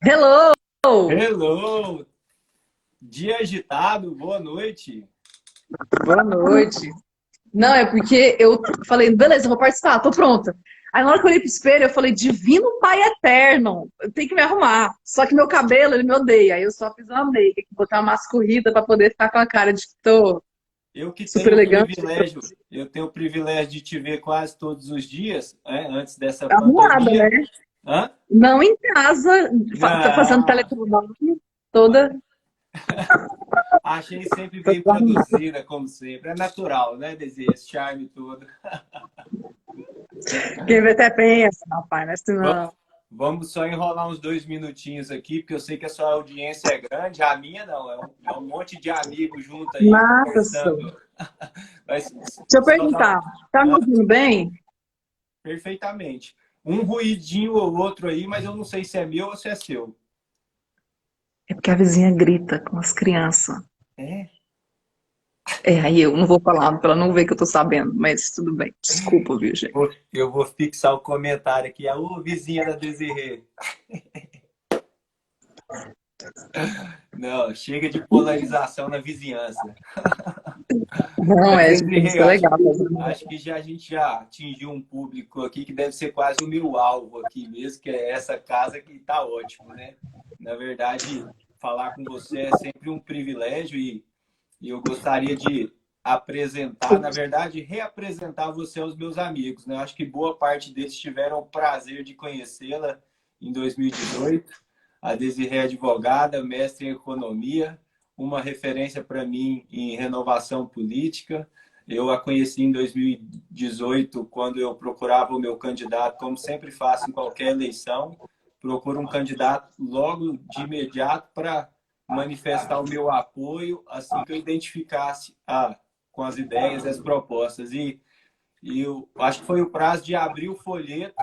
Hello! Hello! Dia agitado, boa noite. Boa noite. Não, é porque eu falei, beleza, eu vou participar, tô pronta. Aí na hora que eu olhei pro espelho, eu falei, Divino Pai Eterno, eu tenho que me arrumar. Só que meu cabelo, ele me odeia. Aí eu só fiz uma make, botar uma massa corrida pra poder ficar com a cara de que tô Eu que super tenho o elegante, privilégio, eu tenho o privilégio de te ver quase todos os dias, né, antes dessa arrumada, pandemia. né? Hã? Não em casa, fazendo Não, teletrabalho, toda, achei sempre toda bem arrumada. produzida, como sempre. É natural, né, Desi? Esse charme todo. Quem vê até pensa, não, pai, não é assim Va- não. Vamos só enrolar uns 2 minutinhos aqui, porque eu sei que a sua audiência é grande, a minha não, é um monte de amigos junto aí Nada, sou. conversando. Mas Deixa eu só dá perguntar, tá me ouvindo bem? perfeitamente. Um ruidinho ou outro aí, mas eu não sei se é meu ou se é seu. É porque a vizinha grita com as crianças. É? É, aí eu não vou falar pra ela não ver que eu tô sabendo, mas tudo bem. Desculpa, viu, gente? Eu vou fixar o comentário aqui. A vizinha da Desirê. Não, chega de polarização na vizinhança. Não, Mas, é, a gente tem que Desirê, ser legal. acho que a gente já atingiu um público aqui que deve ser quase o meu alvo aqui mesmo, que é essa casa que está ótimo, né? Na verdade, falar com você é sempre um privilégio e eu gostaria de apresentar, na verdade, reapresentar você aos meus amigos, né? Acho que boa parte deles tiveram o prazer de conhecê-la em 2018. A Desirê é advogada, mestre em economia, uma referência para mim em renovação política. Eu a conheci em 2018, quando eu procurava o meu candidato, como sempre faço em qualquer eleição, procuro um candidato logo de imediato para manifestar o meu apoio assim que eu identificasse com as ideias e as propostas. E eu acho que foi o prazo de abrir o folheto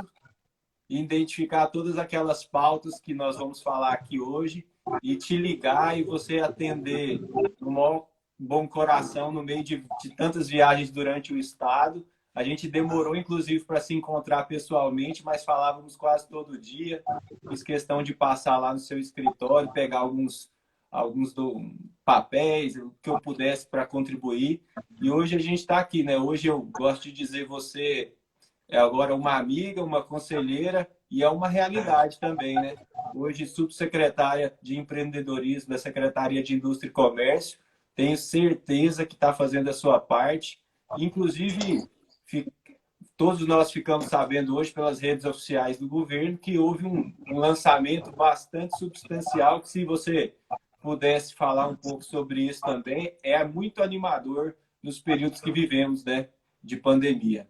e identificar todas aquelas pautas que nós vamos falar aqui hoje e te ligar e você atender no maior bom coração no meio de tantas viagens durante o estado. A gente demorou, inclusive, para se encontrar pessoalmente, mas falávamos quase todo dia. Fiz questão de passar lá no seu escritório, pegar alguns papéis, o que eu pudesse para contribuir. E hoje a gente está aqui, né? Hoje eu gosto de dizer você é agora uma amiga, uma conselheira e é uma realidade também, né? Hoje, subsecretária de empreendedorismo da Secretaria de Indústria e Comércio, tenho certeza que está fazendo a sua parte. Inclusive, todos nós ficamos sabendo hoje pelas redes oficiais do governo que houve um lançamento bastante substancial, que se você pudesse falar um pouco sobre isso também, é muito animador nos períodos que vivemos, né, de pandemia.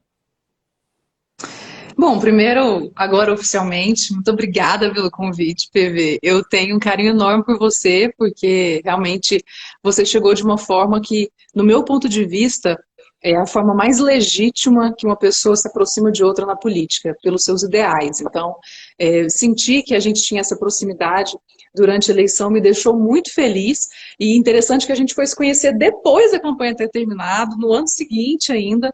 Bom, primeiro, agora oficialmente, muito obrigada pelo convite, PV. Eu tenho um carinho enorme por você, porque realmente você chegou de uma forma que, no meu ponto de vista, é a forma mais legítima que uma pessoa se aproxima de outra na política, pelos seus ideais. Então, sentir que a gente tinha essa proximidade durante a eleição me deixou muito feliz, e interessante que a gente foi se conhecer depois da campanha ter terminado, no ano seguinte ainda.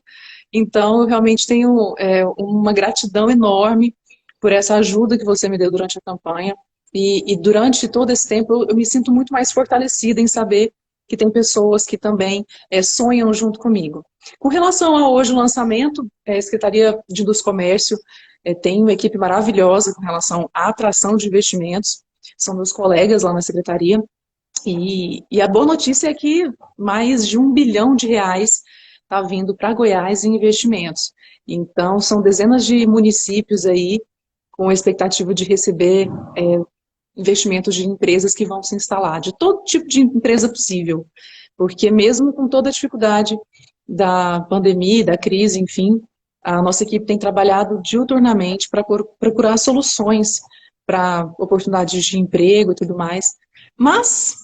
Então, eu realmente tenho uma gratidão enorme por essa ajuda que você me deu durante a campanha. E durante todo esse tempo, eu me sinto muito mais fortalecida em saber que tem pessoas que também sonham junto comigo. Com relação a hoje o lançamento, a Secretaria de Indústria e Comércio tem uma equipe maravilhosa com relação à atração de investimentos. São meus colegas lá na secretaria. E a boa notícia é que mais de R$ 1 bilhão está vindo para Goiás em investimentos. Então, são dezenas de municípios aí com a expectativa de receber investimentos de empresas que vão se instalar, de todo tipo de empresa possível. Porque mesmo com toda a dificuldade da pandemia, da crise, enfim, a nossa equipe tem trabalhado diuturnamente para procurar soluções para oportunidades de emprego e tudo mais. Mas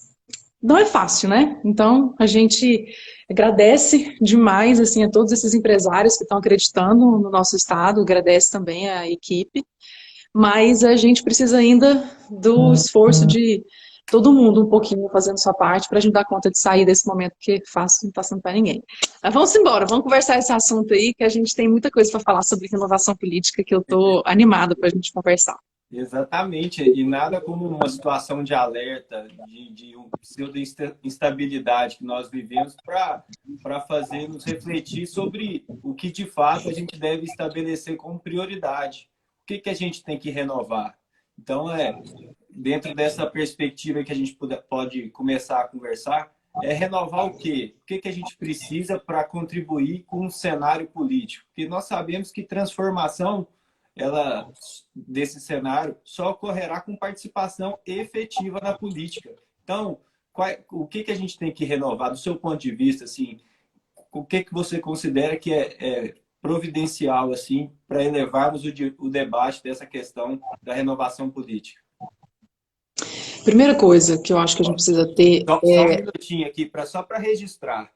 não é fácil, né? Então, a gente agradece demais, assim, a todos esses empresários que estão acreditando no nosso estado, agradece também a equipe, mas a gente precisa ainda do esforço de todo mundo um pouquinho fazendo sua parte para a gente dar conta de sair desse momento, porque fácil não está sendo para ninguém. Mas vamos embora, vamos conversar esse assunto aí, que a gente tem muita coisa para falar sobre renovação política, que eu estou animada para a gente conversar. Exatamente, e nada como uma situação de alerta, de um pseudo-instabilidade que nós vivemos para fazer nos refletir sobre o que de fato a gente deve estabelecer como prioridade. O que, que a gente tem que renovar? Então, dentro dessa perspectiva que a gente pode começar a conversar, é renovar o quê? O que, que a gente precisa para contribuir com o cenário político? Porque nós sabemos que transformação ela desse cenário só ocorrerá com participação efetiva na política. Então, o que, que a gente tem que renovar do seu ponto de vista, assim, o que, que você considera que é providencial assim para elevarmos o debate dessa questão da renovação política? Primeira coisa que eu acho que a gente precisa ter Só um minutinho aqui, só para registrar.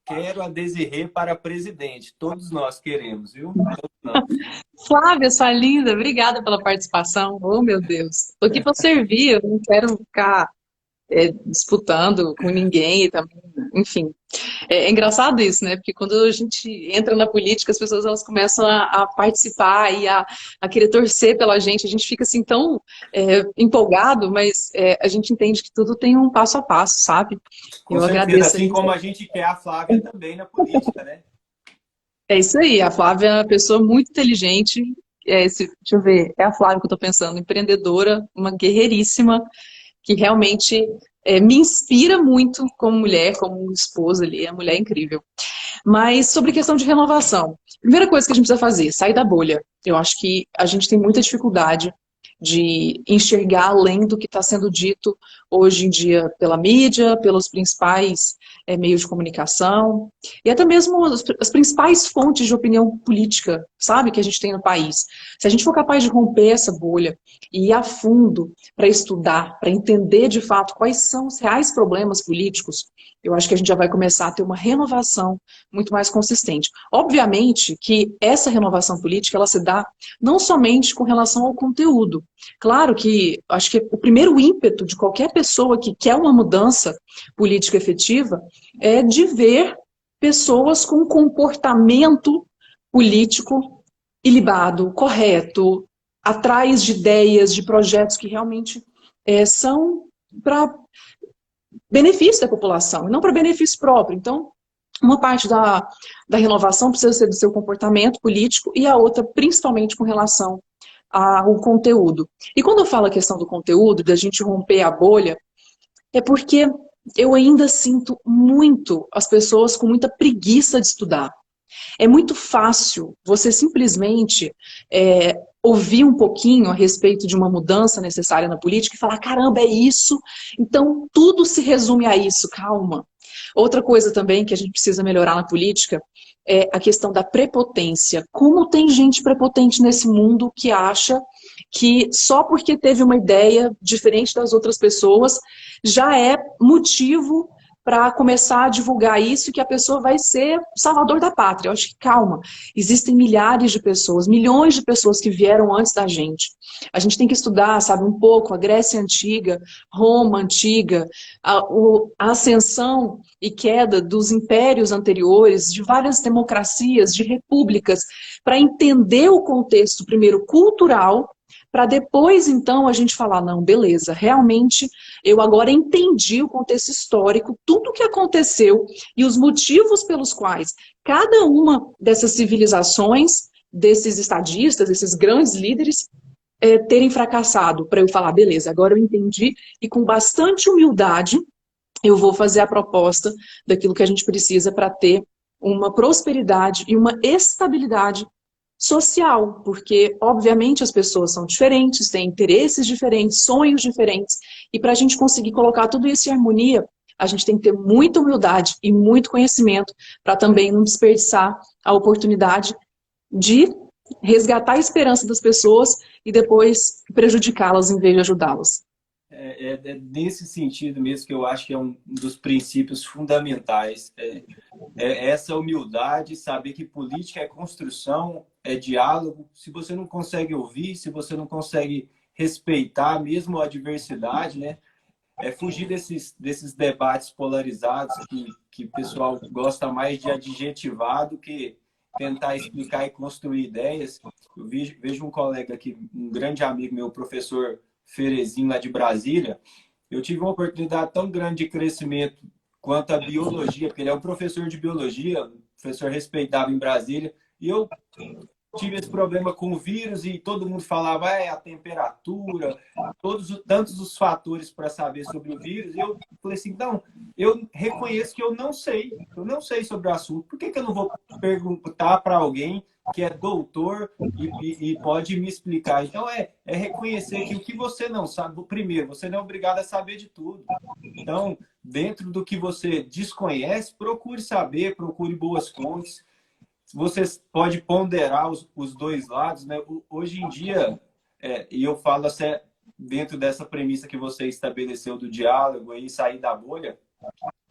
Quero a Desirê para presidente. Todos nós queremos, viu? Todos nós. Flávia, sua linda, obrigada pela participação. Oh, meu Deus. Tô aqui para servir, eu não quero ficar disputando com ninguém e também, enfim. É engraçado isso, né? Porque quando a gente entra na política, as pessoas elas começam a participar e a querer torcer pela gente. A gente fica assim tão empolgado, mas a gente entende que tudo tem um passo a passo, sabe? Com Eu certeza, agradeço. assim como a gente quer a Flávia também na política, né? É isso aí, a Flávia é uma pessoa muito inteligente. Deixa eu ver, é a Flávia que eu estou pensando, empreendedora, uma guerreiríssima, que realmente me inspira muito como mulher, como esposa ali, é uma mulher incrível. Mas sobre questão de renovação, primeira coisa que a gente precisa fazer, sair da bolha. Eu acho que a gente tem muita dificuldade de enxergar além do que está sendo dito hoje em dia pela mídia, pelos principais meios de comunicação, e até mesmo as principais fontes de opinião política, sabe, que a gente tem no país. Se a gente for capaz de romper essa bolha e ir a fundo para estudar, para entender de fato quais são os reais problemas políticos, eu acho que a gente já vai começar a ter uma renovação muito mais consistente. Obviamente que essa renovação política, ela se dá não somente com relação ao conteúdo. Claro que acho que o primeiro ímpeto de qualquer pessoa que quer uma mudança política efetiva é de ver pessoas com comportamento político ilibado, correto, atrás de ideias, de projetos que realmente são para benefício da população, e não para benefício próprio. Então, uma parte da renovação precisa ser do seu comportamento político e a outra, principalmente, com relação ao conteúdo. E quando eu falo a questão do conteúdo, da gente romper a bolha, é porque eu ainda sinto muito as pessoas com muita preguiça de estudar. É muito fácil você simplesmente ouvir um pouquinho a respeito de uma mudança necessária na política e falar, caramba, é isso, então tudo se resume a isso, calma. Outra coisa também que a gente precisa melhorar na política é a questão da prepotência. Como tem gente prepotente nesse mundo que acha que só porque teve uma ideia diferente das outras pessoas já é motivo para começar a divulgar isso, que a pessoa vai ser o salvador da pátria. Eu acho que, calma, existem milhares de pessoas, milhões de pessoas que vieram antes da gente. A gente tem que estudar, sabe, um pouco a Grécia Antiga, Roma Antiga, a ascensão e queda dos impérios anteriores, de várias democracias, de repúblicas, para entender o contexto, primeiro, cultural, para depois, então, a gente falar, não, beleza, realmente eu agora entendi o contexto histórico, tudo o que aconteceu e os motivos pelos quais cada uma dessas civilizações, desses estadistas, desses grandes líderes, terem fracassado, para eu falar, beleza, agora eu entendi e com bastante humildade eu vou fazer a proposta daquilo que a gente precisa para ter uma prosperidade e uma estabilidade social, porque, obviamente, as pessoas são diferentes, têm interesses diferentes, sonhos diferentes, e para a gente conseguir colocar tudo isso em harmonia, a gente tem que ter muita humildade e muito conhecimento para também não desperdiçar a oportunidade de resgatar a esperança das pessoas e depois prejudicá-las em vez de ajudá-las. É nesse sentido mesmo que eu acho que é um dos princípios fundamentais. Essa humildade, saber que política é construção, é diálogo. Se você não consegue ouvir, se você não consegue respeitar mesmo a diversidade, né? Fugir desses debates polarizados que o pessoal gosta mais de adjetivar do que tentar explicar e construir ideias. Eu vejo um colega aqui, um grande amigo meu, o professor Ferezinho, lá de Brasília. Eu tive uma oportunidade tão grande de crescimento quanto a biologia, porque ele é um professor de biologia, um professor respeitado em Brasília, e eu tive esse problema com o vírus e todo mundo falava a temperatura, tantos os fatores para saber sobre o vírus. E eu falei assim, não, eu reconheço que eu não sei sobre o assunto. Por que eu não vou perguntar para alguém que é doutor e pode me explicar? Então, é reconhecer que o que você não sabe, primeiro, você não é obrigado a saber de tudo. Então, dentro do que você desconhece, procure saber, procure boas fontes. Você pode ponderar os dois lados, né? Hoje em dia, e eu falo assim, dentro dessa premissa que você estabeleceu do diálogo e sair da bolha,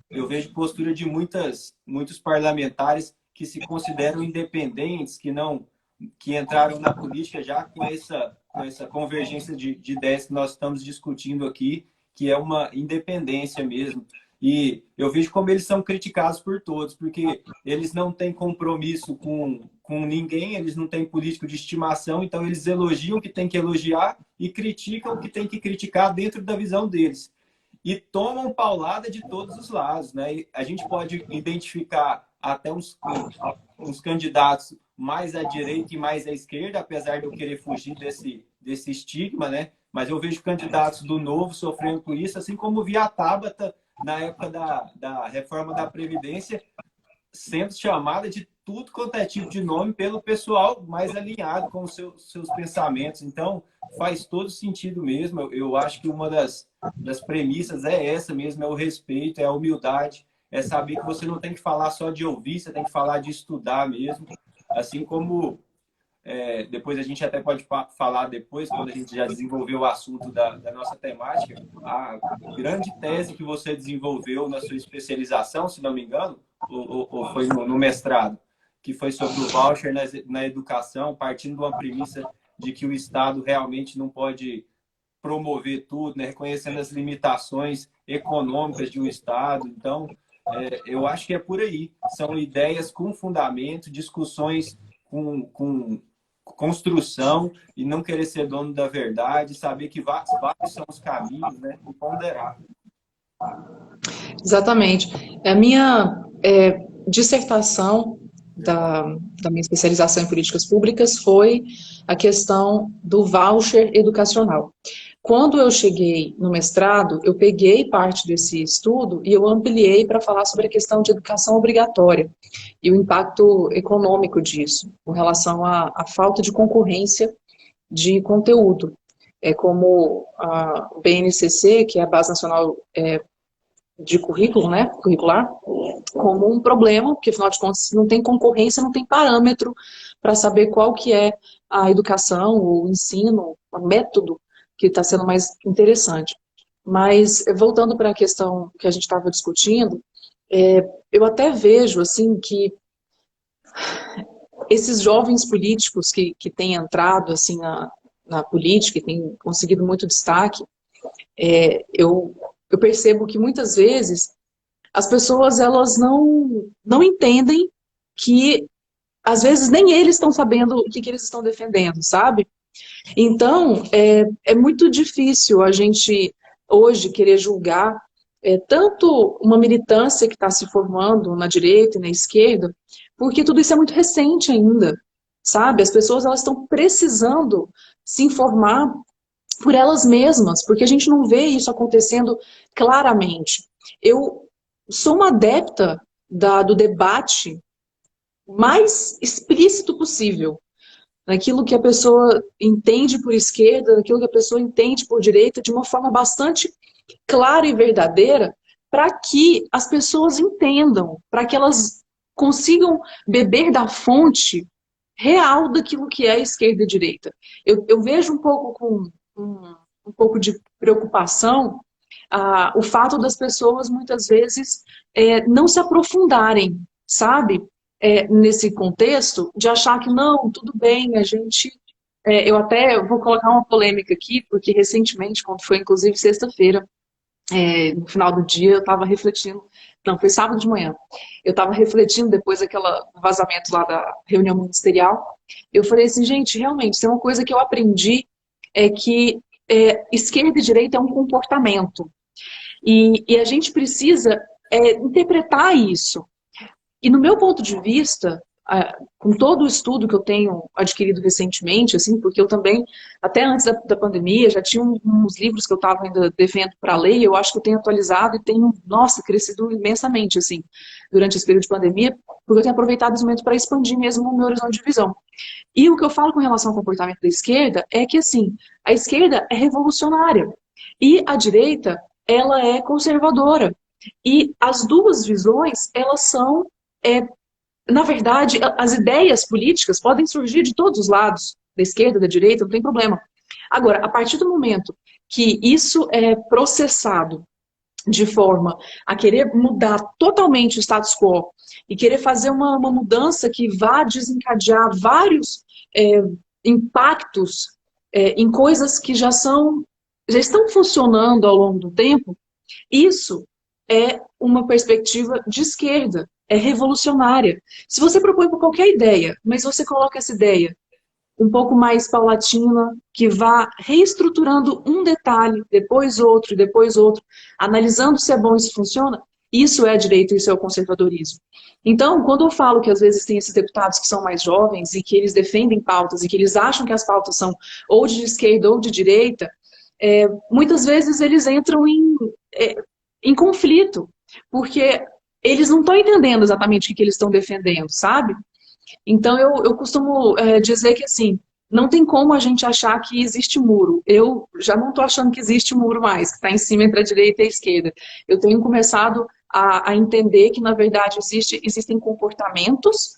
eu vejo postura de muitos parlamentares que se consideram independentes, que entraram na política já com essa convergência de ideias que nós estamos discutindo aqui, que é uma independência mesmo. E eu vejo como eles são criticados por todos, porque eles não têm compromisso com ninguém, eles não têm político de estimação, então eles elogiam o que tem que elogiar e criticam o que tem que criticar dentro da visão deles. E tomam paulada de todos os lados, né? E a gente pode identificar até uns candidatos mais à direita e mais à esquerda, apesar de eu querer fugir desse estigma, né? Mas eu vejo candidatos do Novo sofrendo por isso, assim como vi a Tabata na época da reforma da Previdência, sendo chamada de tudo quanto é tipo de nome pelo pessoal mais alinhado com os seus pensamentos. Então, faz todo sentido mesmo. Eu acho que uma das premissas é essa mesmo, é o respeito, é a humildade, é saber que você não tem que falar só de ouvir, você tem que falar de estudar mesmo. Assim como... depois a gente até pode falar depois, quando a gente já desenvolveu o assunto da nossa temática, a grande tese que você desenvolveu na sua especialização, se não me engano, ou foi no mestrado, que foi sobre o voucher na educação, partindo de uma premissa de que o Estado realmente não pode promover tudo, né? Reconhecendo as limitações econômicas de um Estado. Então, eu acho que é por aí. São ideias com fundamento, discussões com construção e não querer ser dono da verdade, saber que vários são os caminhos, né? E ponderar. Exatamente. A minha dissertação da minha especialização em políticas públicas foi a questão do voucher educacional. Quando eu cheguei no mestrado, eu peguei parte desse estudo e eu ampliei para falar sobre a questão de educação obrigatória e o impacto econômico disso, com relação à falta de concorrência de conteúdo. É como a BNCC, que é a Base Nacional de Currículo, né, curricular, como um problema, porque afinal de contas, se não tem concorrência, não tem parâmetro para saber qual que é a educação, o ensino, o método que está sendo mais interessante. Mas, voltando para a questão que a gente estava discutindo, eu até vejo, assim, que esses jovens políticos que têm entrado, assim, na política e têm conseguido muito destaque, eu percebo que muitas vezes as pessoas elas não entendem que às vezes nem eles estão sabendo o que eles estão defendendo, sabe? Então, é muito difícil a gente hoje querer julgar tanto uma militância que está se formando na direita e na esquerda, porque tudo isso é muito recente ainda, sabe? As pessoas elas estão precisando se informar por elas mesmas, porque a gente não vê isso acontecendo claramente. Eu sou uma adepta do debate mais explícito possível, naquilo que a pessoa entende por esquerda, naquilo que a pessoa entende por direita, de uma forma bastante clara e verdadeira, para que as pessoas entendam, para que elas consigam beber da fonte real daquilo que é esquerda e direita. Eu vejo um pouco com um pouco de preocupação o fato das pessoas muitas vezes não se aprofundarem, sabe? Nesse contexto de achar que não, tudo bem, a gente... eu até vou colocar uma polêmica aqui, porque recentemente, quando foi inclusive sexta-feira, no final do dia, eu estava refletindo, não, foi sábado de manhã, eu estava refletindo depois daquele vazamento lá da reunião ministerial, eu falei assim, gente, realmente, tem uma coisa que eu aprendi, é que esquerda e direita é um comportamento, e a gente precisa interpretar isso. E no meu ponto de vista, com todo o estudo que eu tenho adquirido recentemente, assim, porque eu também, até antes da pandemia, já tinha uns livros que eu estava ainda devendo para ler, e eu acho que eu tenho atualizado e tenho, nossa, crescido imensamente, assim, durante esse período de pandemia, porque eu tenho aproveitado esse momento para expandir mesmo o meu horizonte de visão. E o que eu falo com relação ao comportamento da esquerda é que, assim, a esquerda é revolucionária e a direita, ela é conservadora. E as duas visões, elas são na verdade, as ideias políticas podem surgir de todos os lados, da esquerda, da direita, não tem problema. Agora, a partir do momento que isso é processado de forma a querer mudar totalmente o status quo e querer fazer uma mudança que vá desencadear vários é, impactos em coisas que já estão funcionando ao longo do tempo, isso é uma perspectiva de esquerda, é revolucionária. Se você propõe por qualquer ideia, mas você coloca essa ideia um pouco mais paulatina, que vá reestruturando um detalhe, depois outro, analisando se é bom e se funciona, isso é direito, isso é o conservadorismo. Então, quando eu falo que às vezes tem esses deputados que são mais jovens e que eles defendem pautas e que eles acham que as pautas são ou de esquerda ou de direita, muitas vezes eles entram em conflito, porque eles não estão entendendo exatamente o que eles estão defendendo, sabe? Então eu costumo dizer que assim, não tem como a gente achar que existe muro. Eu já não estou achando que existe muro mais, que está em cima entre a direita e a esquerda. Eu tenho começado a entender que, na verdade, existem comportamentos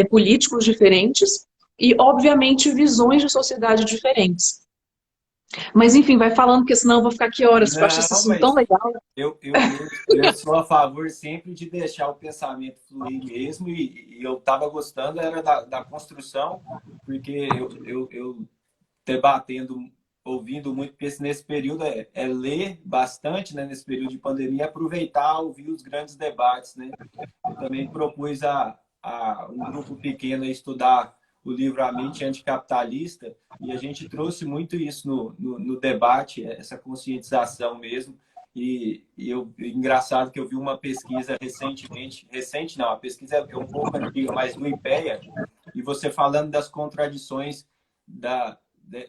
políticos diferentes e, obviamente, visões de sociedade diferentes. Mas, enfim, vai falando, porque senão eu vou ficar aqui horas, porque eu acho esse Não, assunto tão mas legal. eu sou a favor sempre de deixar o pensamento fluir mesmo, e eu estava gostando era da construção, porque eu debatendo, ouvindo muito, porque nesse período é ler bastante, né, nesse período de pandemia, aproveitar, ouvir os grandes debates, né? Eu também propus a um grupo pequeno a estudar o livro A Mente Anticapitalista, e a gente trouxe muito isso no debate, essa conscientização mesmo. Engraçado que eu vi uma pesquisa recentemente, recente não, a pesquisa é um pouco antiga, mas do IPEA, e você falando das contradições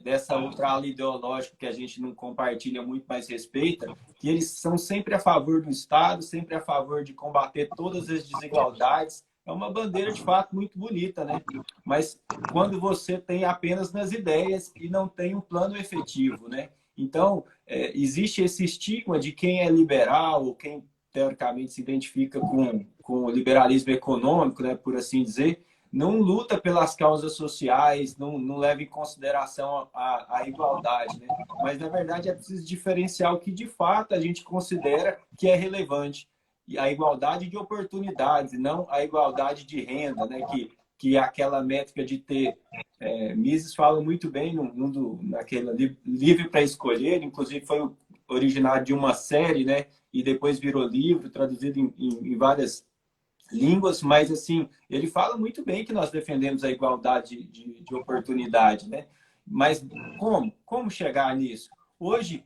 dessa outra ala ideológica que a gente não compartilha muito, mas respeita, que eles são sempre a favor do Estado, sempre a favor de combater todas as desigualdades. É uma bandeira, de fato, muito bonita, né? Mas quando você tem apenas nas ideias e não tem um plano efetivo, né? Então, existe esse estigma de quem é liberal, ou quem, teoricamente, se identifica com o liberalismo econômico, né, por assim dizer, não luta pelas causas sociais, não leva em consideração a igualdade, né? Mas, na verdade, é preciso diferenciar o que, de fato, a gente considera que é relevante. E a igualdade de oportunidades, não a igualdade de renda, né? Que é aquela métrica de ter... Mises fala muito bem naquele livre para escolher, inclusive foi originário de uma série, né? E depois virou livro, traduzido em várias línguas, mas assim, ele fala muito bem que nós defendemos a igualdade de oportunidade, né? Mas como chegar nisso? Hoje,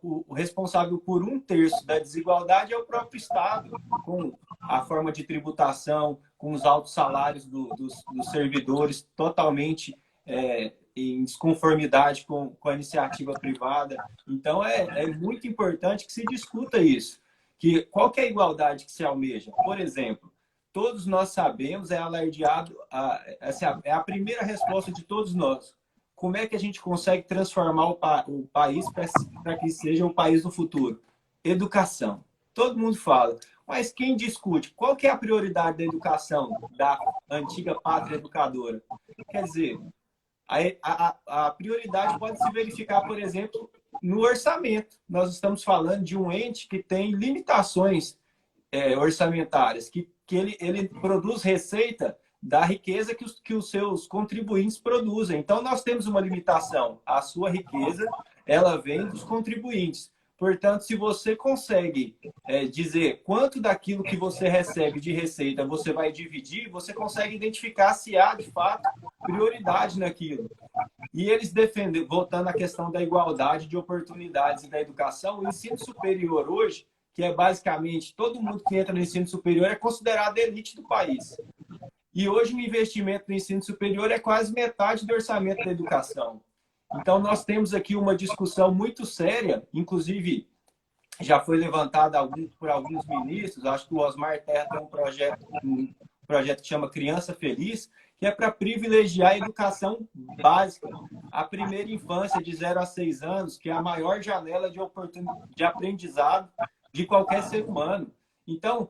o responsável por 1/3 da desigualdade é o próprio Estado, com a forma de tributação, com os altos salários dos servidores totalmente em desconformidade com a iniciativa privada. Então, é muito importante que se discuta isso. Qual que é a igualdade que se almeja? Por exemplo, todos nós sabemos, é alardeado, é a primeira resposta de todos nós. Como é que a gente consegue transformar o país para que seja o país do futuro? Educação. Todo mundo fala. Mas quem discute? Qual que é a prioridade da educação da antiga pátria educadora? Quer dizer, a prioridade pode se verificar, por exemplo, no orçamento. Nós estamos falando de um ente que tem limitações orçamentárias, que ele produz receita da riqueza que os seus contribuintes produzem. Então, nós temos uma limitação. A sua riqueza, ela vem dos contribuintes. Portanto, se você consegue dizer quanto daquilo que você recebe de receita você vai dividir, você consegue identificar se há, de fato, prioridade naquilo. E eles defendem, voltando à questão da igualdade de oportunidades e da educação, o ensino superior hoje, que é basicamente todo mundo que entra no ensino superior é considerado elite do país. E hoje o investimento no ensino superior é quase metade do orçamento da educação. Então, nós temos aqui uma discussão muito séria, inclusive já foi levantada por alguns ministros, acho que o Osmar Terra tem um projeto que chama Criança Feliz, que é para privilegiar a educação básica, a primeira infância de 0 a 6 anos, que é a maior janela de aprendizado de qualquer ser humano. Então,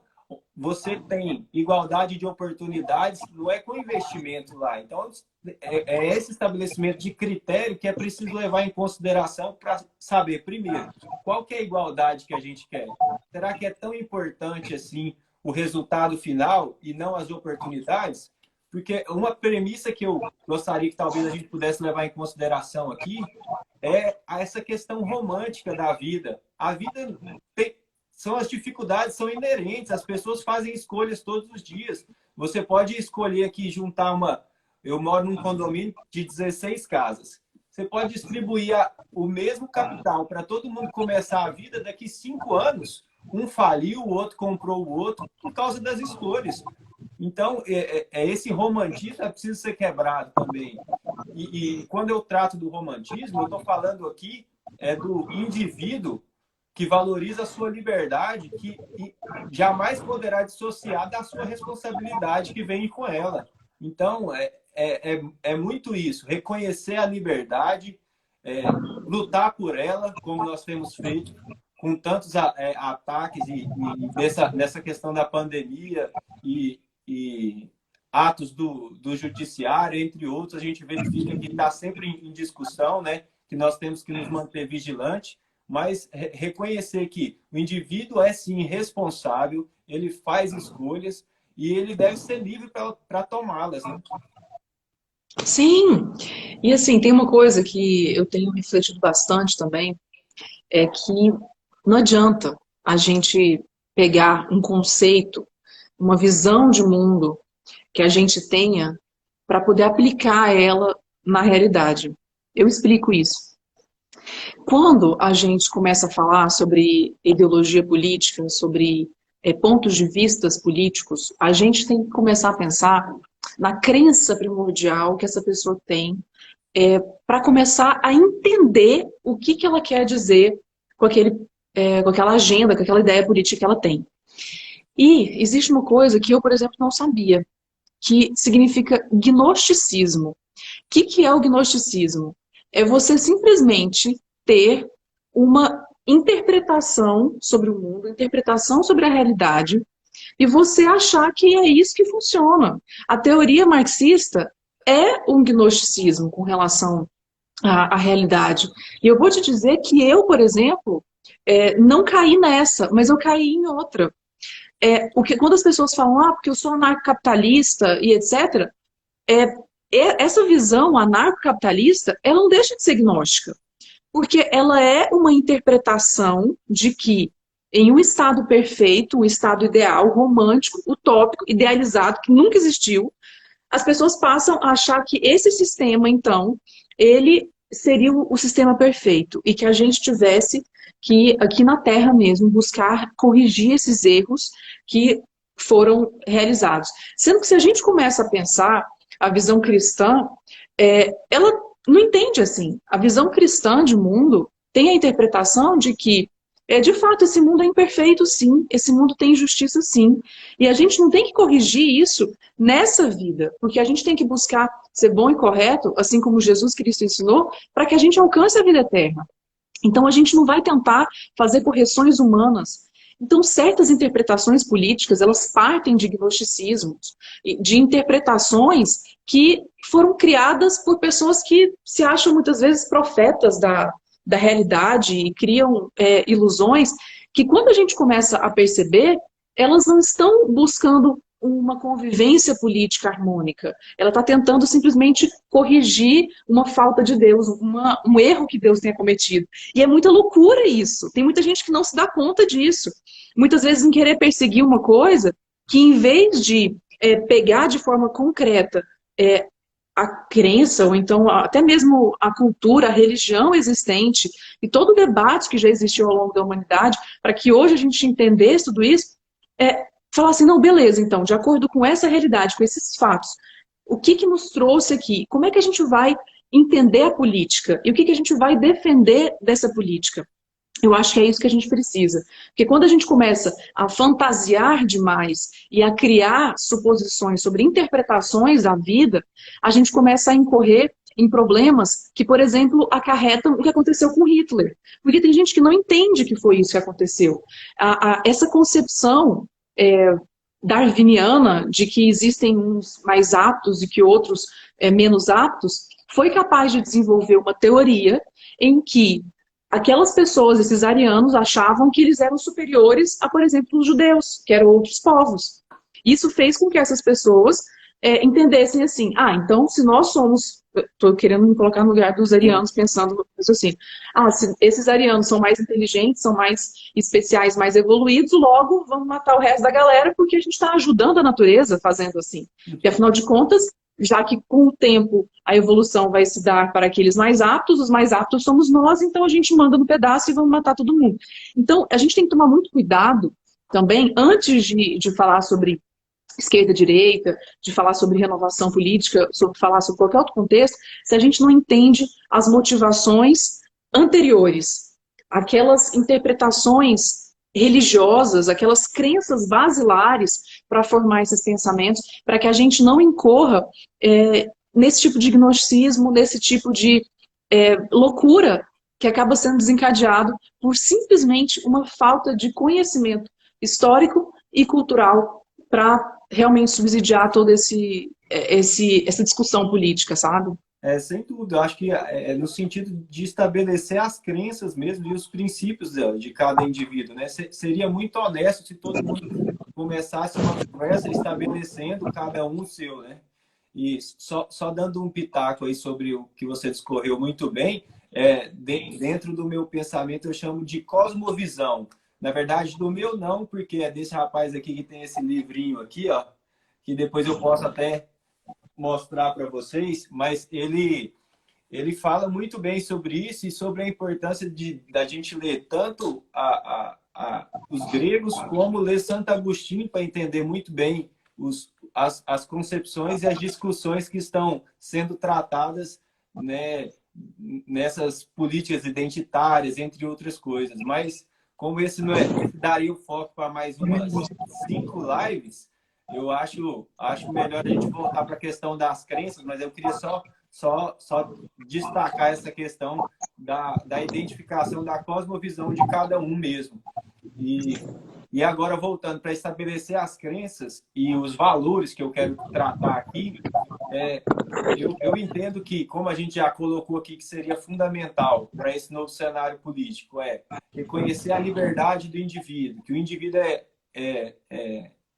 você tem igualdade de oportunidades, não é com investimento lá. Então, é esse estabelecimento de critério que é preciso levar em consideração para saber, primeiro, qual que é a igualdade que a gente quer? Será que é tão importante assim o resultado final e não as oportunidades? Porque uma premissa que eu gostaria que talvez a gente pudesse levar em consideração aqui é essa questão romântica da vida. A vida são as dificuldades, são inerentes, as pessoas fazem escolhas todos os dias. Você pode escolher aqui juntar uma... Eu moro num condomínio de 16 casas. Você pode distribuir o mesmo capital para todo mundo começar a vida daqui 5 anos. Um faliu, o outro comprou o outro por causa das escolhas. Então, esse romantismo precisa ser quebrado também. E quando eu trato do romantismo, eu estou falando aqui do indivíduo que valoriza a sua liberdade, que jamais poderá dissociar da sua responsabilidade que vem com ela. Então, é muito isso, reconhecer a liberdade, lutar por ela, como nós temos feito, com tantos ataques e nessa questão da pandemia e atos do judiciário, entre outros, a gente verifica que está sempre em discussão, né? Que nós temos que nos manter vigilantes, mas reconhecer que o indivíduo é sim responsável, ele faz escolhas e ele deve ser livre para tomá-las, né? Sim, e assim, tem uma coisa que eu tenho refletido bastante também, é que não adianta a gente pegar um conceito, uma visão de mundo que a gente tenha para poder aplicar ela na realidade. Eu explico isso. Quando a gente começa a falar sobre ideologia política, sobre pontos de vistas políticos, a gente tem que começar a pensar na crença primordial que essa pessoa tem para começar a entender o que ela quer dizer com aquela agenda, com aquela ideia política que ela tem. E existe uma coisa que eu, por exemplo, não sabia, que significa gnosticismo. O que é o gnosticismo? É você simplesmente ter uma interpretação sobre o mundo, interpretação sobre a realidade, e você achar que é isso que funciona. A teoria marxista é um gnosticismo com relação à realidade. E eu vou te dizer que eu, por exemplo, não caí nessa, mas eu caí em outra. Porque quando as pessoas falam, porque eu sou anarcocapitalista e etc., essa visão anarcocapitalista, ela não deixa de ser gnóstica. Porque ela é uma interpretação de que em um estado perfeito, um estado ideal, romântico, utópico, idealizado, que nunca existiu, as pessoas passam a achar que esse sistema, então, ele seria o sistema perfeito e que a gente tivesse que, aqui na Terra mesmo, buscar corrigir esses erros que foram realizados. Sendo que se a gente começa a pensar a visão cristã, ela não entende assim. A visão cristã de mundo tem a interpretação de que, de fato, esse mundo é imperfeito, sim. Esse mundo tem injustiça, sim. E a gente não tem que corrigir isso nessa vida, porque a gente tem que buscar ser bom e correto, assim como Jesus Cristo ensinou, para que a gente alcance a vida eterna. Então, a gente não vai tentar fazer correções humanas. Então, certas interpretações políticas, elas partem de gnosticismos, de interpretações que foram criadas por pessoas que se acham muitas vezes profetas da realidade e criam ilusões que, quando a gente começa a perceber, elas não estão buscando uma convivência política harmônica. Ela está tentando simplesmente corrigir uma falta de Deus, um erro que Deus tenha cometido. E é muita loucura isso. Tem muita gente que não se dá conta disso. Muitas vezes em querer perseguir uma coisa que, em vez de pegar de forma concreta a crença, ou então até mesmo a cultura, a religião existente, e todo o debate que já existiu ao longo da humanidade, para que hoje a gente entendesse tudo isso, falar assim, não, beleza, então, de acordo com essa realidade, com esses fatos, o que nos trouxe aqui? Como é que a gente vai entender a política? E o que a gente vai defender dessa política? Eu acho que é isso que a gente precisa. Porque quando a gente começa a fantasiar demais e a criar suposições sobre interpretações da vida, a gente começa a incorrer em problemas que, por exemplo, acarretam o que aconteceu com Hitler. Porque tem gente que não entende que foi isso que aconteceu. Essa concepção darwiniana de que existem uns mais aptos e que outros menos aptos, foi capaz de desenvolver uma teoria em que aquelas pessoas, esses arianos, achavam que eles eram superiores a, por exemplo, os judeus, que eram outros povos. Isso fez com que essas pessoas entendessem assim, então se nós somos, estou querendo me colocar no lugar dos arianos, pensando assim, se esses arianos são mais inteligentes, são mais especiais, mais evoluídos, logo vamos matar o resto da galera porque a gente está ajudando a natureza fazendo assim. E afinal de contas, já que com o tempo a evolução vai se dar para aqueles mais aptos, os mais aptos somos nós, então a gente manda no pedaço e vamos matar todo mundo. Então, a gente tem que tomar muito cuidado também, antes de falar sobre esquerda, direita, de falar sobre renovação política, sobre falar sobre qualquer outro contexto, se a gente não entende as motivações anteriores, aquelas interpretações religiosas, aquelas crenças basilares para formar esses pensamentos, para que a gente não incorra nesse tipo de gnosticismo, nesse tipo de loucura que acaba sendo desencadeado por simplesmente uma falta de conhecimento histórico e cultural para realmente subsidiar toda essa discussão política, sabe? Sem dúvida. Eu acho que no sentido de estabelecer as crenças mesmo e os princípios de cada indivíduo, né? Seria muito honesto se todo mundo começasse uma conversa estabelecendo cada um o seu, né? E só dando um pitaco aí sobre o que você discorreu muito bem, dentro do meu pensamento eu chamo de cosmovisão. Na verdade, do meu não, porque é desse rapaz aqui que tem esse livrinho aqui, ó, que depois eu posso até mostrar para vocês, mas ele fala muito bem sobre isso e sobre a importância da gente ler tanto os gregos como ler Santo Agostinho para entender muito bem as concepções e as discussões que estão sendo tratadas, né, nessas políticas identitárias, entre outras coisas. Mas como esse não daria o foco para mais umas 5 lives, eu acho melhor a gente voltar para a questão das crenças, mas eu queria só destacar essa questão da identificação da cosmovisão de cada um mesmo. E agora, voltando para estabelecer as crenças e os valores que eu quero tratar aqui, eu entendo que, como a gente já colocou aqui, que seria fundamental para esse novo cenário político, reconhecer a liberdade do indivíduo, que o indivíduo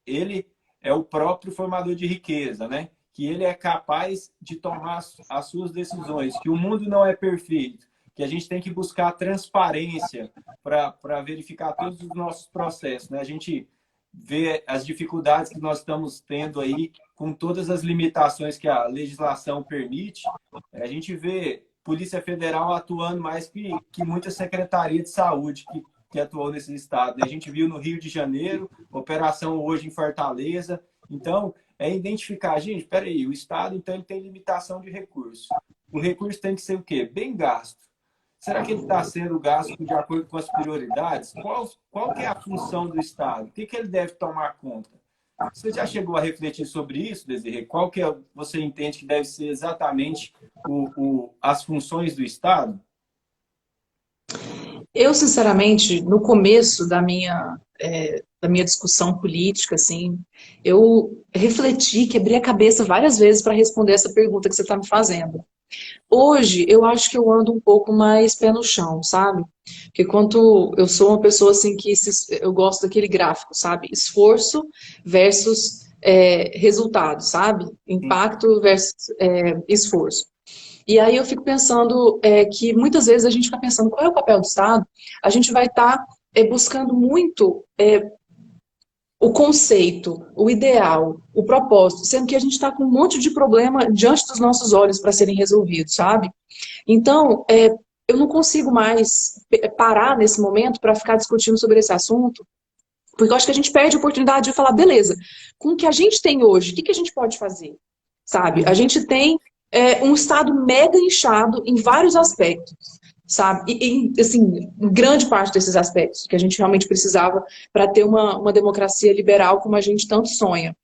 ele é o próprio formador de riqueza, né? Que ele é capaz de tomar as suas decisões, que o mundo não é perfeito, que a gente tem que buscar transparência para verificar todos os nossos processos, né? A gente vê as dificuldades que nós estamos tendo aí com todas as limitações que a legislação permite. A gente vê Polícia Federal atuando mais que muita Secretaria de Saúde que atuou nesse estado. A gente viu no Rio de Janeiro, operação hoje em Fortaleza. Então, identificar, gente, peraí, o Estado, então, ele tem limitação de recursos. O recurso tem que ser o quê? Bem gasto. Será que ele está sendo gasto de acordo com as prioridades? Qual que é a função do Estado? O que ele deve tomar conta? Você já chegou a refletir sobre isso, Desirê? Qual que você entende que deve ser exatamente as funções do Estado? Eu, sinceramente, no começo da minha discussão política, assim, eu refleti, quebrei a cabeça várias vezes para responder essa pergunta que você está me fazendo. Hoje, eu acho que eu ando um pouco mais pé no chão, sabe? Porque quando eu sou uma pessoa assim que eu gosto daquele gráfico, sabe? Esforço versus resultado, sabe? Sim. Impacto versus esforço. E aí eu fico pensando que muitas vezes a gente fica pensando qual é o papel do Estado, a gente vai estar buscando muito o conceito, o ideal, o propósito, sendo que a gente está com um monte de problema diante dos nossos olhos para serem resolvidos, sabe? Então, eu não consigo mais parar nesse momento para ficar discutindo sobre esse assunto, porque eu acho que a gente perde a oportunidade de falar, beleza, com o que a gente tem hoje, o que a gente pode fazer? Sabe? A Uhum. gente tem um Estado mega inchado em vários aspectos, sabe? E, assim, em grande parte desses aspectos que a gente realmente precisava para ter uma democracia liberal como a gente tanto sonha.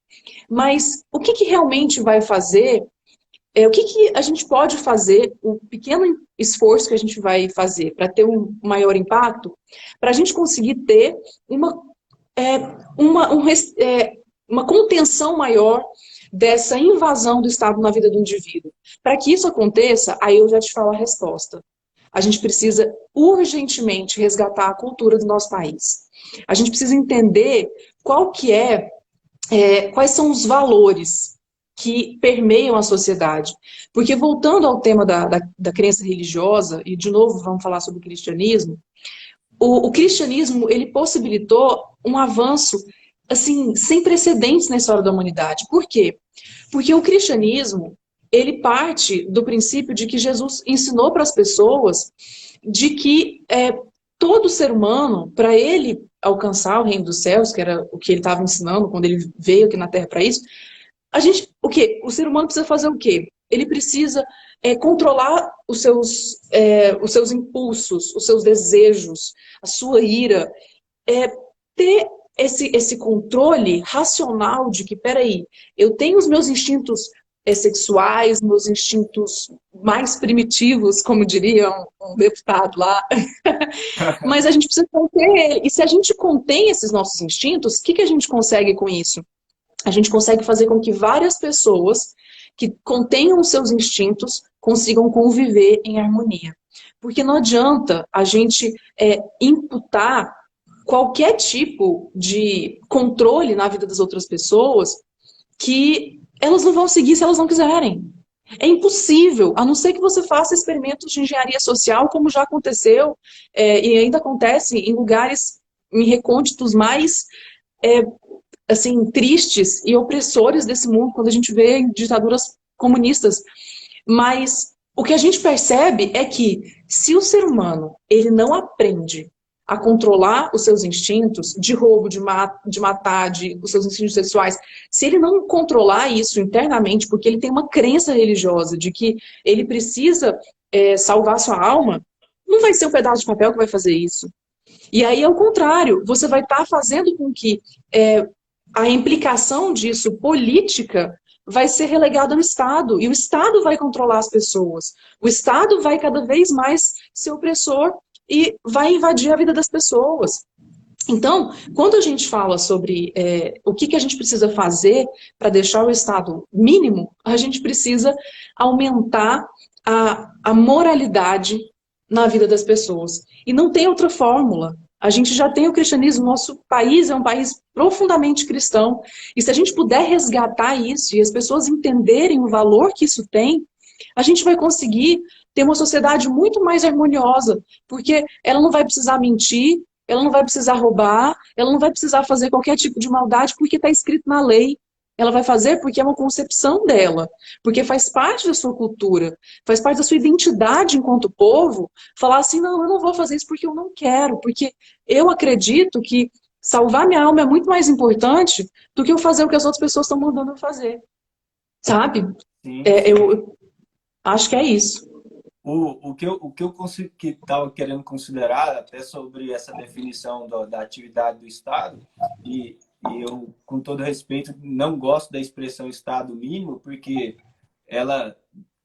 Mas o que realmente vai fazer, o que a gente pode fazer, o pequeno esforço que a gente vai fazer para ter um maior impacto, para a gente conseguir ter uma, é, uma, um, uma contenção maior dessa invasão do Estado na vida do indivíduo. Para que isso aconteça, aí eu já te falo a resposta. A gente precisa urgentemente resgatar a cultura do nosso país. A gente precisa entender qual que quais são os valores que permeiam a sociedade. Porque voltando ao tema da crença religiosa, e de novo vamos falar sobre o cristianismo, o cristianismo ele possibilitou um avanço assim sem precedentes na história da humanidade. Por quê? Porque o cristianismo ele parte do princípio de que Jesus ensinou para as pessoas de que todo ser humano, para ele alcançar o reino dos céus, que era o que ele estava ensinando quando ele veio aqui na Terra para isso, a gente, o quê? O ser humano precisa fazer o quê? Ele precisa controlar os seus impulsos, os seus desejos, a sua ira, ter esse controle racional de que, peraí, eu tenho os meus instintos sexuais, meus instintos mais primitivos, como diria um deputado lá, mas a gente precisa conter ele. E se a gente contém esses nossos instintos, o que a gente consegue com isso? A gente consegue fazer com que várias pessoas que contenham os seus instintos consigam conviver em harmonia. Porque não adianta a gente imputar qualquer tipo de controle na vida das outras pessoas que elas não vão seguir se elas não quiserem. É impossível, a não ser que você faça experimentos de engenharia social, como já aconteceu e ainda acontece em lugares, em recônditos mais assim, tristes e opressores desse mundo, quando a gente vê ditaduras comunistas. Mas o que a gente percebe é que se o ser humano ele não aprende a controlar os seus instintos de roubo, de matar, os seus instintos sexuais, se ele não controlar isso internamente, porque ele tem uma crença religiosa de que ele precisa salvar sua alma, não vai ser um pedaço de papel que vai fazer isso. E aí, ao contrário, você vai estar fazendo com que a implicação disso política vai ser relegada ao Estado, e o Estado vai controlar as pessoas. O Estado vai cada vez mais ser opressor e vai invadir a vida das pessoas. Então, quando a gente fala sobre o que a gente precisa fazer para deixar o Estado mínimo, a gente precisa aumentar a moralidade na vida das pessoas. E não tem outra fórmula. A gente já tem o cristianismo, nosso país é um país profundamente cristão. E se a gente puder resgatar isso e as pessoas entenderem o valor que isso tem, a gente vai conseguir ter uma sociedade muito mais harmoniosa, porque ela não vai precisar mentir, ela não vai precisar roubar, ela não vai precisar fazer qualquer tipo de maldade porque está escrito na lei. Ela vai fazer porque é uma concepção dela, porque faz parte da sua cultura, faz parte da sua identidade enquanto povo, falar assim, não, eu não vou fazer isso porque eu não quero, porque eu acredito que salvar minha alma é muito mais importante do que eu fazer o que as outras pessoas estão mandando eu fazer, sabe? Sim, sim. Eu acho que é isso. O que eu estava querendo considerar, até sobre essa definição da atividade do Estado, e eu, com todo respeito, não gosto da expressão Estado mínimo, porque ela,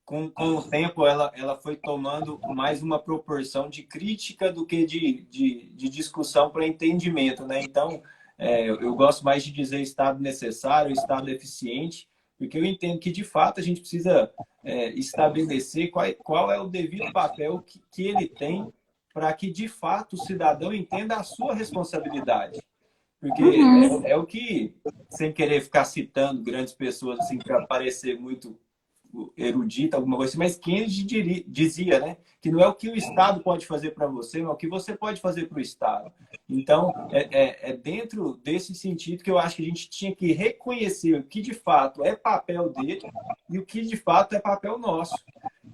com o tempo, ela foi tomando mais uma proporção de crítica do que de discussão para entendimento, né? Então, eu gosto mais de dizer Estado necessário, Estado eficiente, porque eu entendo que, de fato, a gente precisa estabelecer qual é o devido papel que ele tem para que, de fato, o cidadão entenda a sua responsabilidade. Porque Uhum. é o que, sem querer ficar citando grandes pessoas assim para parecer muito erudita, alguma coisa assim, mas Kennedy dizia, né, que não é o que o Estado pode fazer para você, mas é o que você pode fazer para o Estado. Então, é dentro desse sentido que eu acho que a gente tinha que reconhecer o que de fato é papel dele e o que de fato é papel nosso.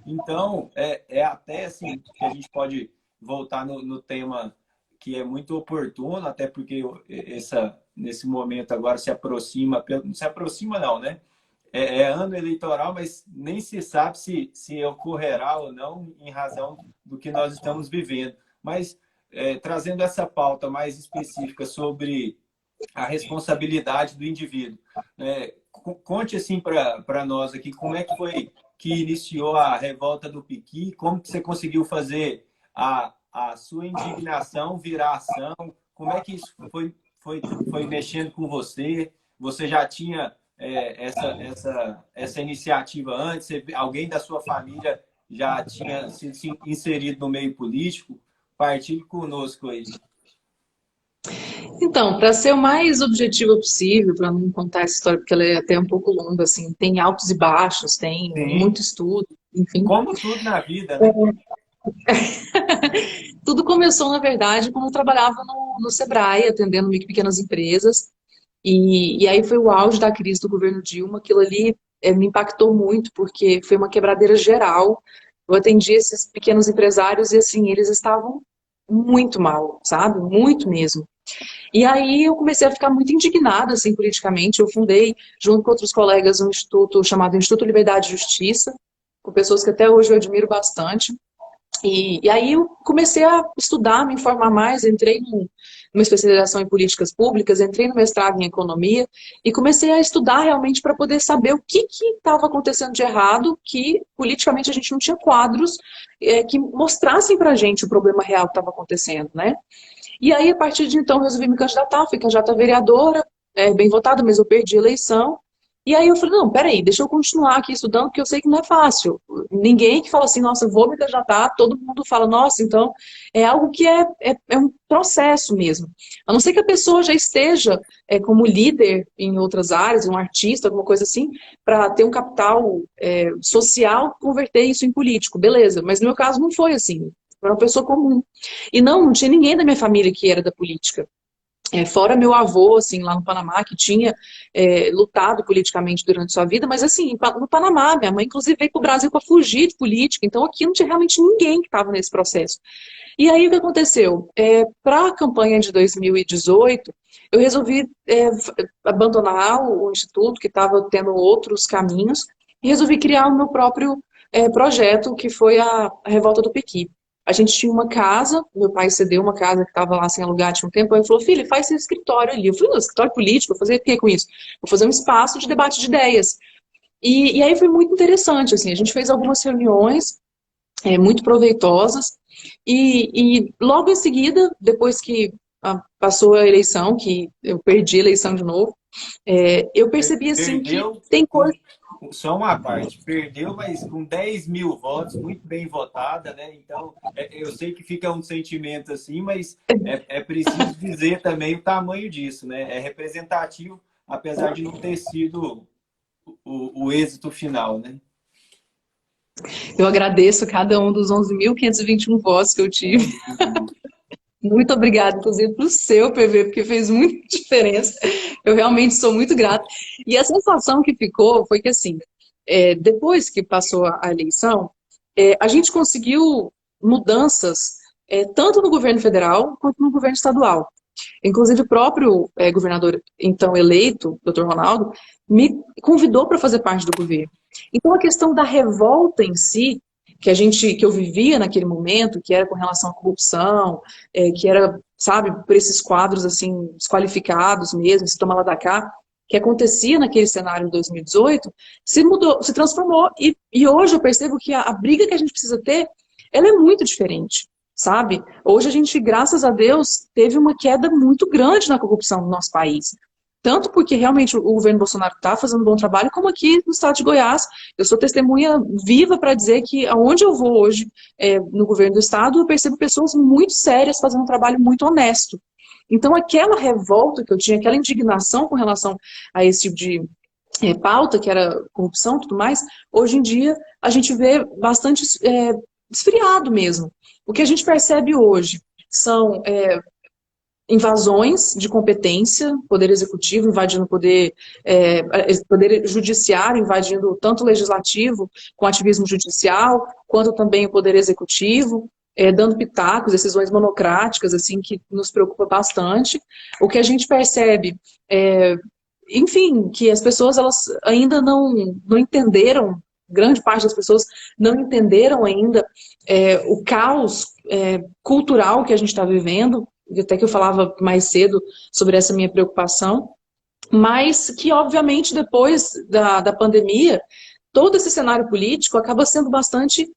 Então, é até assim que a gente pode voltar no tema que é muito oportuno, até porque nesse momento agora se aproxima não, né? É ano eleitoral, mas nem se sabe se ocorrerá ou não em razão do que nós estamos vivendo. Mas trazendo essa pauta mais específica sobre a responsabilidade do indivíduo, né? Conte assim para nós aqui como é que foi que iniciou a revolta do Piqui, como que você conseguiu fazer a sua indignação virar ação, como é que isso foi mexendo com você? Você já tinha essa iniciativa antes? Alguém da sua família já tinha sido inserido no meio político? Partilhe conosco aí. Então, para ser o mais objetiva possível, para não contar essa história, porque ela é até um pouco longa, assim, tem altos e baixos, tem Sim, muito estudo, enfim. como tudo na vida, né? Tudo começou, na verdade, quando eu trabalhava no Sebrae, atendendo micro e pequenas empresas, e aí foi o auge da crise do governo Dilma, aquilo ali me impactou muito, porque foi uma quebradeira geral. Eu atendi esses pequenos empresários e, assim, eles estavam muito mal, sabe? Muito mesmo. E aí eu comecei a ficar muito indignada, assim, politicamente. Eu fundei, junto com outros colegas, um instituto chamado Instituto Liberdade e Justiça, com pessoas que até hoje eu admiro bastante. E aí eu comecei a estudar, me informar mais, entrei numa especialização em políticas públicas, entrei no mestrado em economia e comecei a estudar realmente para poder saber o que estava acontecendo de errado, que politicamente a gente não tinha quadros que mostrassem para a gente o problema real que estava acontecendo, né? E aí, a partir de então, resolvi me candidatar, fui candidata a vereadora, bem votada, mas eu perdi a eleição. E aí eu falei, não, peraí, deixa eu continuar aqui estudando, porque eu sei que não é fácil. Ninguém que fala assim, nossa, eu vou me candidatar, todo mundo fala, nossa, então é algo que é um processo mesmo. A não ser que a pessoa já esteja como líder em outras áreas, um artista, alguma coisa assim, para ter um capital social, converter isso em político, beleza. Mas no meu caso não foi assim. Eu era uma pessoa comum. E não tinha ninguém da minha família que era da política. Fora meu avô, assim, lá no Panamá, que tinha lutado politicamente durante sua vida, mas assim, no Panamá, minha mãe inclusive veio para o Brasil para fugir de política, então aqui não tinha realmente ninguém que estava nesse processo. E aí o que aconteceu? Para a campanha de 2018, eu resolvi abandonar o instituto, que estava tendo outros caminhos, e resolvi criar o meu próprio projeto, que foi a Revolta do Pequi. A gente tinha uma casa, meu pai cedeu uma casa que estava lá sem alugar tinha um tempo, aí ele falou, filho, faz seu escritório ali. Eu falei, não, escritório político, vou fazer o que com isso? Vou fazer um espaço de debate de ideias. E aí foi muito interessante, assim, a gente fez algumas reuniões muito proveitosas, e logo em seguida, depois que passou a eleição, que eu perdi a eleição de novo, eu percebi, assim, que Perdeu tem coisa. só uma parte, perdeu, mas com 10 mil votos, muito bem votada, né? Então, eu sei que fica um sentimento assim, mas é preciso dizer também o tamanho disso, né? É representativo, apesar de não ter sido o êxito final, né? Eu agradeço cada um dos 11.521 votos que eu tive. Muito obrigada, inclusive, para o seu PV, porque fez muita diferença. Eu realmente sou muito grata. E a sensação que ficou foi que, assim, depois que passou a eleição, a gente conseguiu mudanças, tanto no governo federal quanto no governo estadual. Inclusive, o próprio governador então eleito, Dr. Ronaldo, me convidou para fazer parte do governo. Então, a questão da revolta em si, que eu vivia naquele momento, que era com relação à corrupção, que era, sabe, por esses quadros assim desqualificados mesmo, se toma lá da cá, que acontecia naquele cenário de 2018, se mudou, se transformou. E hoje eu percebo que a briga que a gente precisa ter, ela é muito diferente, sabe? Hoje a gente, graças a Deus, teve uma queda muito grande na corrupção no nosso país. Tanto porque realmente o governo Bolsonaro está fazendo um bom trabalho, como aqui no estado de Goiás. Eu sou testemunha viva para dizer que aonde eu vou hoje no governo do estado, eu percebo pessoas muito sérias fazendo um trabalho muito honesto. Então, aquela revolta que eu tinha, aquela indignação com relação a esse tipo de pauta, que era corrupção e tudo mais, hoje em dia a gente vê bastante esfriado mesmo. O que a gente percebe hoje são invasões de competência, poder executivo invadindo poder judiciário, invadindo tanto o legislativo com ativismo judicial, quanto também o poder executivo, dando pitacos, decisões monocráticas, assim, que nos preocupa bastante. O que a gente percebe enfim, que as pessoas elas ainda não entenderam, grande parte das pessoas não entenderam ainda o caos cultural que a gente está vivendo, até que eu falava mais cedo sobre essa minha preocupação, mas que, obviamente, depois da pandemia, todo esse cenário político acaba sendo bastante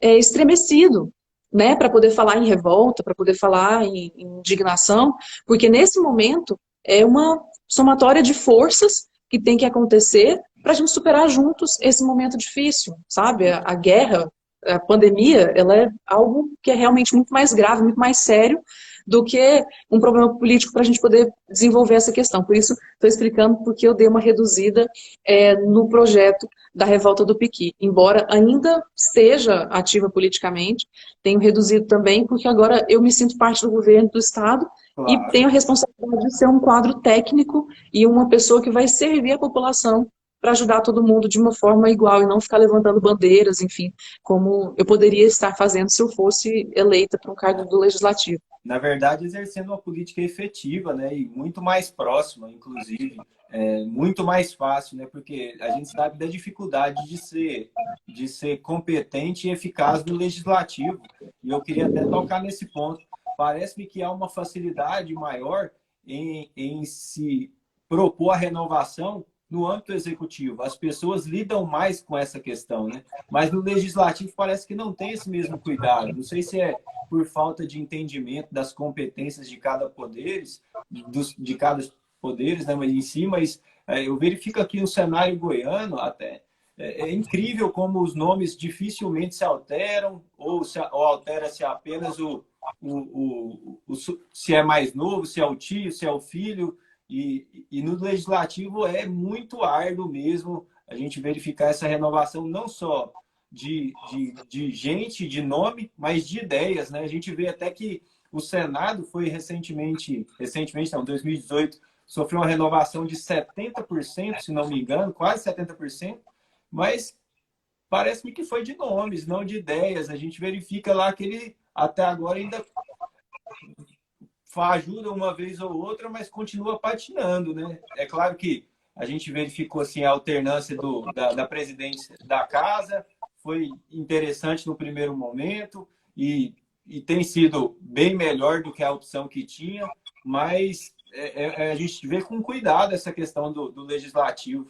estremecido, né, para poder falar em revolta, para poder falar em indignação, porque nesse momento é uma somatória de forças que tem que acontecer para a gente superar juntos esse momento difícil, sabe? A guerra, a pandemia, ela é algo que é realmente muito mais grave, muito mais sério do que um problema político para a gente poder desenvolver essa questão. Por isso, estou explicando porque eu dei uma reduzida no projeto da revolta do Piqui. Embora ainda esteja ativa politicamente, tenho reduzido também porque agora eu me sinto parte do governo do Estado e Claro. tenho a responsabilidade de ser um quadro técnico e uma pessoa que vai servir a população para ajudar todo mundo de uma forma igual e não ficar levantando bandeiras, enfim, como eu poderia estar fazendo se eu fosse eleita para um cargo do legislativo. Na verdade, exercendo uma política efetiva, né, e muito mais próxima, inclusive, muito mais fácil, né, porque a gente sabe da dificuldade de ser competente e eficaz no legislativo. E eu queria até tocar nesse ponto. Parece-me que há uma facilidade maior em se propor a renovação no âmbito executivo. As pessoas lidam mais com essa questão, né? Mas no legislativo parece que não tem esse mesmo cuidado. Não sei se é por falta de entendimento das competências de cada poderes, de cada poderes, né, em si, mas eu verifico aqui no cenário goiano até, é incrível como os nomes dificilmente se alteram, ou altera-se apenas se é mais novo, se é o tio, se é o filho, e no legislativo é muito árduo mesmo a gente verificar essa renovação, não só de gente, de nome, mas de ideias, né? A gente vê até que o Senado foi recentemente não, 2018, sofreu uma renovação de 70%, se não me engano, quase 70%, mas parece-me que foi de nomes, não de ideias. A gente verifica lá que ele, até agora, ainda ajuda uma vez ou outra, mas continua patinando, né? É claro que a gente verificou assim, a alternância da presidência da casa, foi interessante no primeiro momento e tem sido bem melhor do que a opção que tinha, mas a gente vê com cuidado essa questão do legislativo.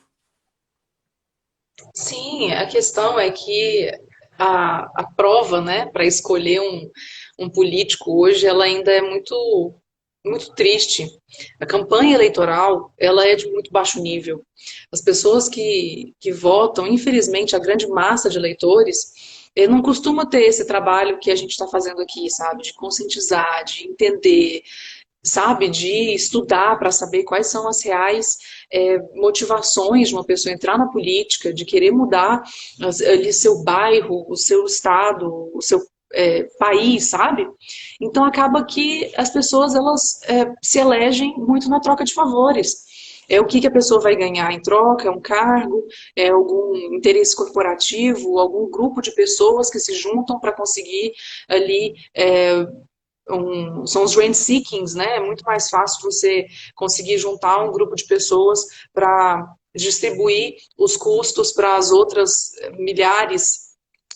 Sim, a questão é que a prova, né, para escolher um político hoje, ela ainda é muito triste. A campanha eleitoral, ela é de muito baixo nível. As pessoas que votam, infelizmente, a grande massa de eleitores, não costuma ter esse trabalho que a gente está fazendo aqui, sabe? De conscientizar, de entender, sabe, de estudar para saber quais são as reais motivações de uma pessoa entrar na política, de querer mudar ali seu bairro, o seu estado, o seu país, sabe? Então acaba que as pessoas elas se elegem muito na troca de favores. É o que a pessoa vai ganhar em troca, é um cargo, é algum interesse corporativo, algum grupo de pessoas que se juntam para conseguir ali são os rent seekings, né? É muito mais fácil você conseguir juntar um grupo de pessoas para distribuir os custos para as outras milhares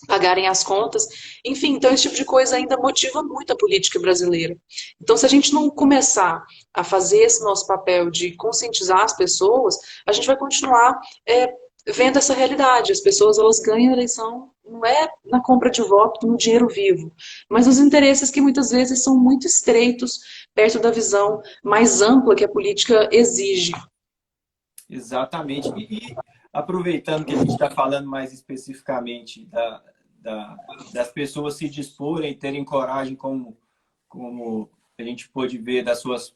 pagarem as contas. Enfim, então esse tipo de coisa ainda motiva muito a política brasileira. Então, se a gente não começar a fazer esse nosso papel de conscientizar as pessoas, a gente vai continuar vendo essa realidade. As pessoas elas ganham a eleição não é na compra de voto, no dinheiro vivo, mas nos interesses que muitas vezes são muito estreitos perto da visão mais ampla que a política exige. Exatamente. E aproveitando que a gente está falando mais especificamente das pessoas se disporem, terem coragem como a gente pôde ver das suas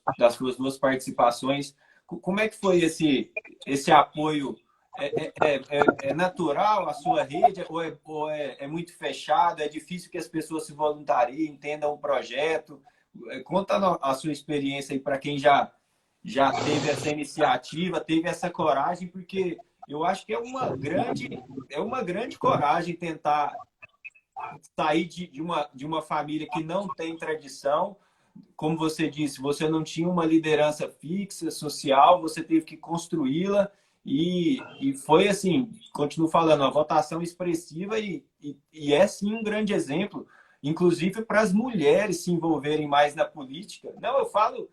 duas participações. Como é que foi esse apoio? É natural a sua rede ou é muito fechado? É difícil que as pessoas se voluntariem, entendam o projeto? Conta a sua experiência aí para quem já teve essa iniciativa, teve essa coragem, porque eu acho que é uma grande coragem tentar sair de uma família que não tem tradição. Como você disse, você não tinha uma liderança fixa, social, você teve que construí-la e foi assim, continuo falando, uma votação expressiva e é sim um grande exemplo, inclusive para as mulheres se envolverem mais na política. Não, eu falo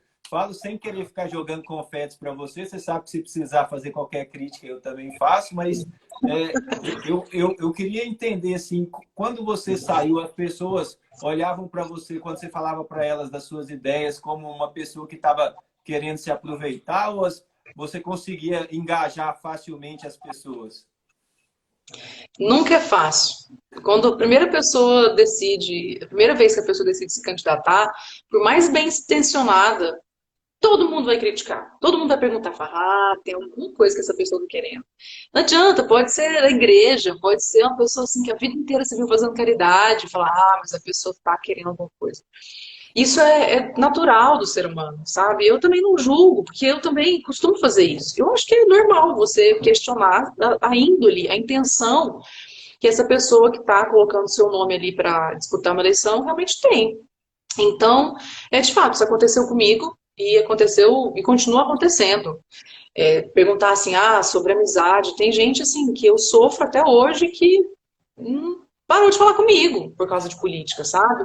sem querer ficar jogando confetes para você, você sabe que se precisar fazer qualquer crítica eu também faço, mas eu queria entender, assim, quando você saiu, as pessoas olhavam para você, quando você falava para elas das suas ideias, como uma pessoa que estava querendo se aproveitar, ou você conseguia engajar facilmente as pessoas? Nunca é fácil. Quando a primeira pessoa decide, a primeira vez que a pessoa decide se candidatar, por mais bem intencionada, todo mundo vai criticar. Todo mundo vai perguntar, falar, tem alguma coisa que essa pessoa está querendo. Não adianta, pode ser a igreja, pode ser uma pessoa assim que a vida inteira você viu fazendo caridade, falar, mas a pessoa está querendo alguma coisa. Isso é natural do ser humano, sabe? Eu também não julgo, porque eu também costumo fazer isso. Eu acho que é normal você questionar a índole, a intenção que essa pessoa que está colocando seu nome ali para disputar uma eleição realmente tem. Então, de fato, isso aconteceu comigo e aconteceu e continua acontecendo. Perguntar assim, sobre amizade, tem gente assim que eu sofro até hoje que parou de falar comigo por causa de política, sabe?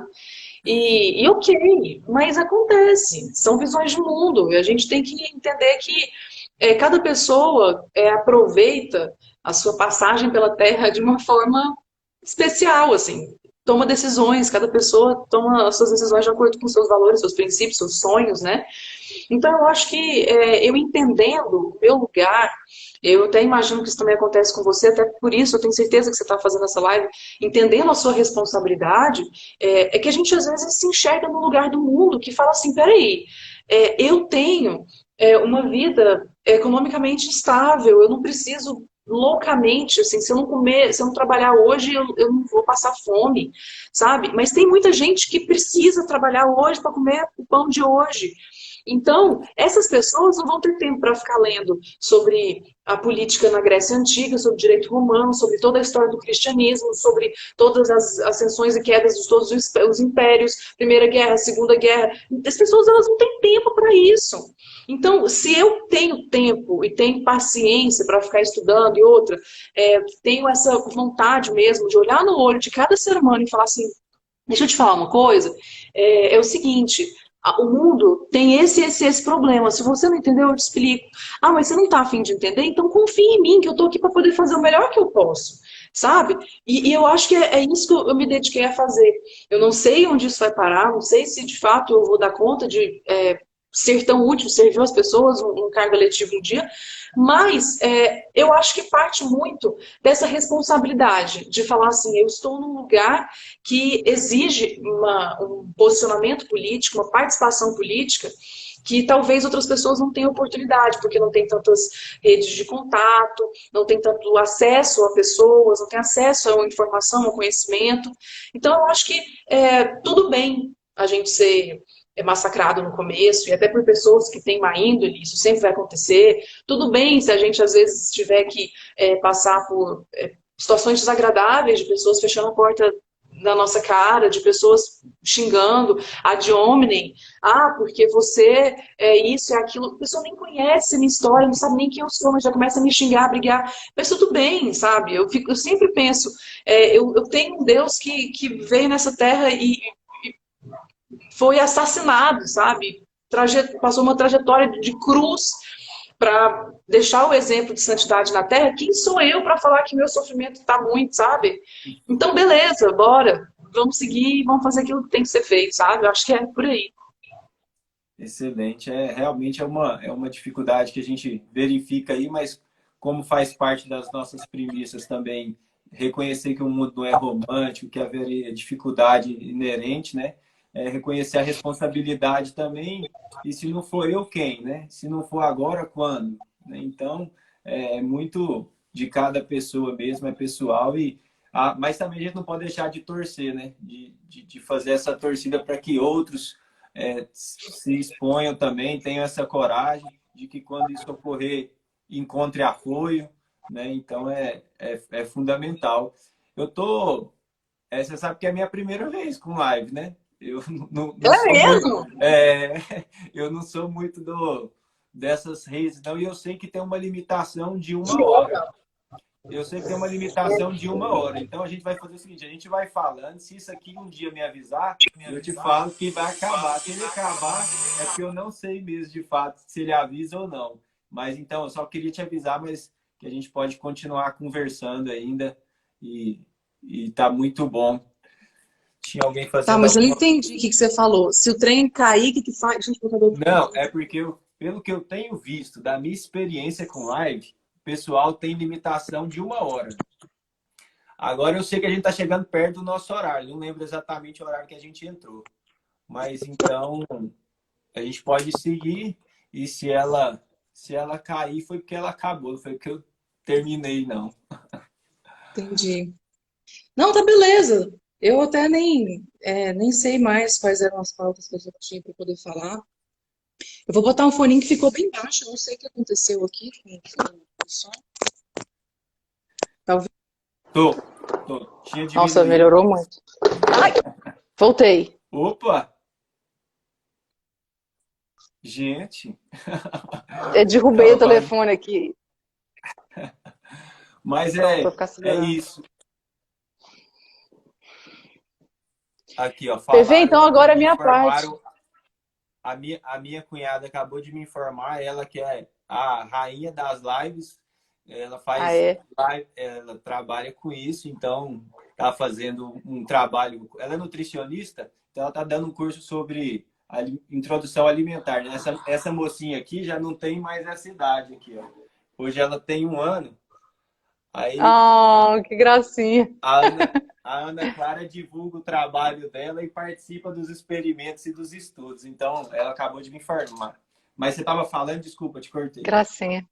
E ok, mas acontece, são visões de mundo, e a gente tem que entender que cada pessoa aproveita a sua passagem pela Terra de uma forma especial, assim, toma decisões, cada pessoa toma as suas decisões de acordo com seus valores, seus princípios, seus sonhos, né? Então, eu acho que eu entendendo o meu lugar, eu até imagino que isso também acontece com você, até por isso eu tenho certeza que você está fazendo essa live, entendendo a sua responsabilidade, que a gente às vezes se enxerga no lugar do mundo que fala assim, peraí, eu tenho uma vida economicamente estável, eu não preciso loucamente, assim, se eu não comer, se eu não trabalhar hoje, eu não vou passar fome, sabe? Mas tem muita gente que precisa trabalhar hoje para comer o pão de hoje. Então, essas pessoas não vão ter tempo para ficar lendo sobre a política na Grécia Antiga, sobre o direito romano, sobre toda a história do cristianismo, sobre todas as ascensões e quedas de todos os impérios, Primeira Guerra, Segunda Guerra. As pessoas elas não têm tempo para isso. Então, se eu tenho tempo e tenho paciência para ficar estudando e outra, tenho essa vontade mesmo de olhar no olho de cada ser humano e falar assim, deixa eu te falar uma coisa, é o seguinte, o mundo tem esse problema. Se você não entendeu, eu te explico. Mas você não está afim de entender? Então confia em mim, que eu estou aqui para poder fazer o melhor que eu posso. Sabe? E eu acho que é isso que eu me dediquei a fazer. Eu não sei onde isso vai parar, não sei se de fato eu vou dar conta de ser tão útil, servir as pessoas, um cargo eletivo um dia, mas eu acho que parte muito dessa responsabilidade de falar assim, eu estou num lugar que exige um posicionamento político, uma participação política, que talvez outras pessoas não tenham oportunidade, porque não tem tantas redes de contato, não tem tanto acesso a pessoas, não tem acesso a informação, a conhecimento. Então, eu acho que tudo bem a gente ser massacrado no começo, e até por pessoas que têm má índole, isso sempre vai acontecer. Tudo bem se a gente, às vezes, tiver que passar por situações desagradáveis, de pessoas fechando a porta na nossa cara, de pessoas xingando, ad hominem, porque você é isso, é aquilo, a pessoa nem conhece a minha história, não sabe nem quem eu sou, mas já começa a me xingar, a brigar, mas tudo bem, sabe, eu sempre penso, eu tenho um Deus que veio nessa terra e foi assassinado, sabe, passou uma trajetória de cruz, para deixar o exemplo de santidade na Terra, quem sou eu para falar que meu sofrimento está muito, sabe? Então, beleza, bora. Vamos seguir, vamos fazer aquilo que tem que ser feito, sabe? Eu acho que é por aí. Excelente. Realmente é uma dificuldade que a gente verifica aí, mas como faz parte das nossas premissas também, reconhecer que o mundo não é romântico, que haveria dificuldade inerente, né? reconhecer a responsabilidade também, e se não for eu, quem, né? Se não for agora, quando? Né? Então, é muito de cada pessoa mesmo, é pessoal, mas também a gente não pode deixar de torcer, né? De fazer essa torcida para que outros se exponham também, tenham essa coragem de que quando isso ocorrer, encontre apoio, né? Então, é fundamental. Eu tô você sabe que é a minha primeira vez com live, né? Eu não É sou muito, mesmo? é, eu não sou muito dessas redes, não. E eu sei que tem uma limitação de uma hora. Eu sei que tem uma limitação de uma hora. Então a gente vai fazer o seguinte: a gente vai falando. Se isso aqui um dia me avisar, eu te falo que vai acabar. Se ele acabar, é porque eu não sei mesmo de fato se ele avisa ou não. Mas então, eu só queria te avisar, mas que a gente pode continuar conversando ainda. E tá muito bom. Tinha alguém Tá, fazendo mas eu não alguma... entendi o que você falou. Se o trem cair, o que faz? Gente, computador. Não, é porque pelo que eu tenho visto da minha experiência com live, o pessoal tem limitação de uma hora. Agora eu sei que a gente está chegando perto do nosso horário. Não lembro exatamente o horário que a gente entrou. Mas então a gente pode seguir e se ela cair foi porque ela acabou, não foi porque eu terminei, não. Entendi. Não, tá beleza. Eu até nem sei mais quais eram as pautas que a gente tinha para poder falar. Eu vou botar um foninho que ficou bem baixo. Eu não sei o que aconteceu aqui com o som. Talvez. Tinha Nossa, diminuído. melhorou muito. Ai, voltei. Opa! Gente, Eu derrubei tava o telefone aqui. Mas Pronto, vou é, ficar é segurando. isso. Aqui, ó, PV, então falaram aqui, agora é a me minha parte. informaram. A minha cunhada acabou de me informar, ela que é a rainha das lives, ela Ah, faz é? live, ela trabalha com isso, então está fazendo um trabalho. Ela é nutricionista, então ela está dando um curso sobre introdução alimentar. Né? Essa mocinha aqui já não tem mais essa idade aqui, ó. Hoje ela tem 1 ano. Aí Ah, que gracinha. A Ana, a Ana Clara divulga o trabalho dela e participa dos experimentos e dos estudos. Então, ela acabou de me informar. Mas você estava falando, desculpa, te cortei. Gracinha.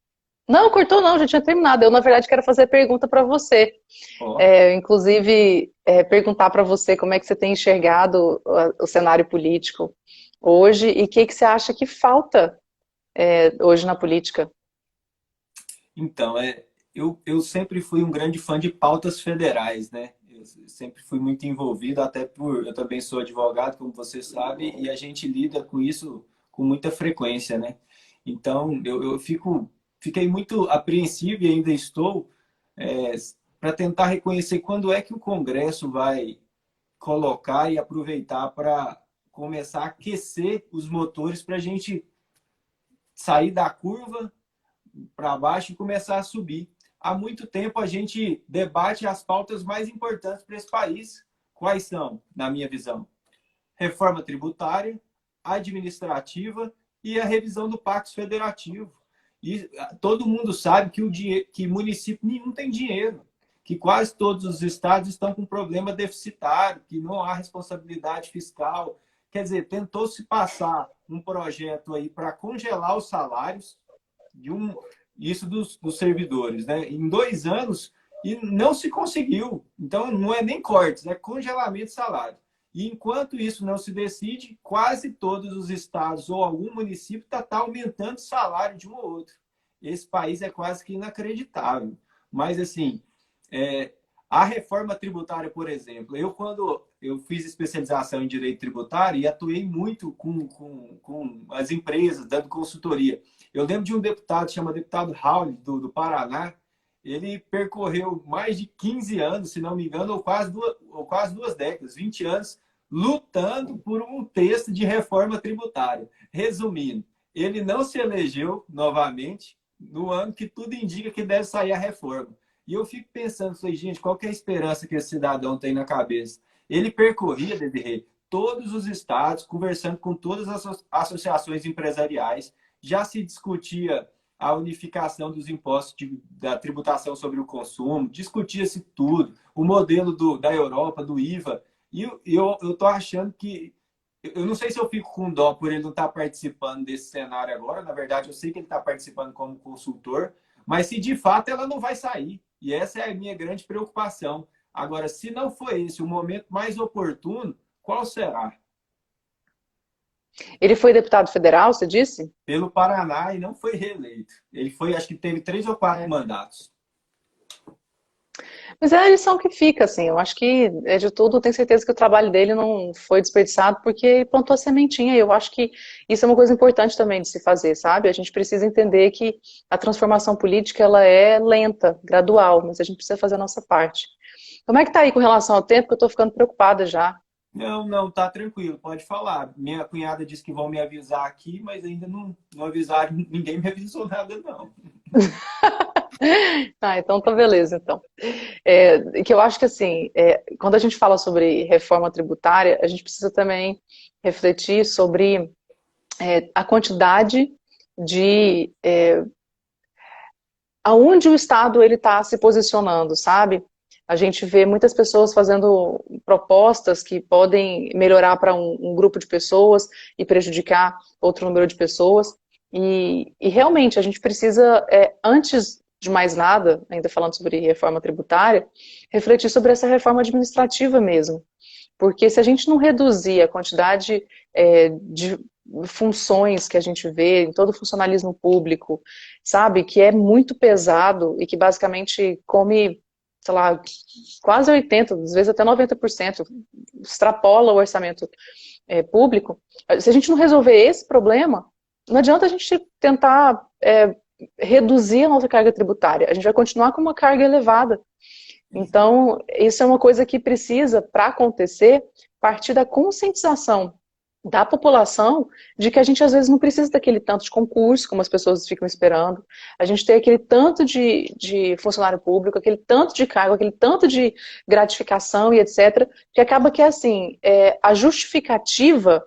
Não, cortou não, já tinha terminado. Eu, na verdade, quero fazer pergunta para você. Ó, Inclusive, perguntar para você como é que você tem enxergado o cenário político hoje e o que que você acha que falta hoje na política. então, eu sempre fui um grande fã de pautas federais, né? Eu sempre fui muito envolvido, até por... Eu também sou advogado, como você sabe, e a gente lida com isso com muita frequência, né? Então, eu fiquei muito apreensivo e ainda estou é, para tentar reconhecer quando é que o Congresso vai colocar e aproveitar para começar a aquecer os motores para a gente sair da curva para baixo e começar a subir. Há muito tempo a gente debate as pautas mais importantes para esse país. Quais são, na minha visão? Reforma tributária, administrativa e a revisão do Pacto Federativo. E todo mundo sabe que município nenhum tem dinheiro, que quase todos os estados estão com problema deficitário, que não há responsabilidade fiscal. Quer dizer, tentou-se passar um projeto aí para congelar os salários isso dos servidores, né? Em 2 anos e não se conseguiu. Então, não é nem cortes, é congelamento de salário. E enquanto isso não se decide, quase todos os estados ou algum município está aumentando o salário de um ou outro. Esse país é quase que inacreditável. Mas, assim, a reforma tributária, por exemplo, quando eu fiz especialização em direito tributário e atuei muito com as empresas, dando consultoria. Eu lembro de um deputado, chama deputado Raul, do Paraná, ele percorreu mais de 15 anos, se não me engano, ou quase 2 décadas, 20 anos, lutando por um texto de reforma tributária. Resumindo, ele não se elegeu novamente no ano que tudo indica que deve sair a reforma. E eu fico pensando, falei, gente, qual que é a esperança que esse cidadão tem na cabeça? Ele percorria, Desirê, todos os estados, conversando com todas as associações empresariais, já se discutia a unificação dos impostos da tributação sobre o consumo, discutia-se tudo, o modelo da Europa, do IVA, e eu estou achando que eu não sei se eu fico com dó por ele não estar participando desse cenário agora. Na verdade, eu sei que ele está participando como consultor, mas se de fato ela não vai sair. E essa é a minha grande preocupação. Agora, se não foi esse o momento mais oportuno, qual será? Ele foi deputado federal, você disse? Pelo Paraná e não foi reeleito. Ele foi, acho que teve 3 ou 4 É. mandatos. Mas é a lição que fica, assim, eu acho que, é de tudo, eu tenho certeza que o trabalho dele não foi desperdiçado porque plantou a sementinha, e eu acho que isso é uma coisa importante também de se fazer, sabe? A gente precisa entender que a transformação política, ela é lenta, gradual, mas a gente precisa fazer a nossa parte. Como é que tá aí com relação ao tempo? Que eu tô ficando preocupada já. Não, não, tá tranquilo, pode falar. Minha cunhada disse que vão me avisar aqui, mas ainda não avisaram, ninguém me avisou nada, não. Ah, então tá beleza, então. Que eu acho que assim, quando a gente fala sobre reforma tributária, a gente precisa também refletir sobre a quantidade de aonde o Estado ele está se posicionando, sabe? A gente vê muitas pessoas fazendo propostas que podem melhorar para um grupo de pessoas e prejudicar outro número de pessoas. E realmente a gente precisa, antes de mais nada, ainda falando sobre reforma tributária, refletir sobre essa reforma administrativa mesmo. Porque se a gente não reduzir a quantidade de funções que a gente vê em todo o funcionalismo público, sabe, que é muito pesado e que basicamente come, sei lá, quase 80%, às vezes até 90%, extrapola o orçamento público. Se a gente não resolver esse problema, não adianta a gente tentar reduzir a nossa carga tributária, a gente vai continuar com uma carga elevada. Então, isso é uma coisa que precisa, para acontecer, partir da conscientização da população de que a gente às vezes não precisa daquele tanto de concurso, como as pessoas ficam esperando, a gente tem aquele tanto de funcionário público, aquele tanto de cargo, aquele tanto de gratificação e etc., que acaba que, assim, a justificativa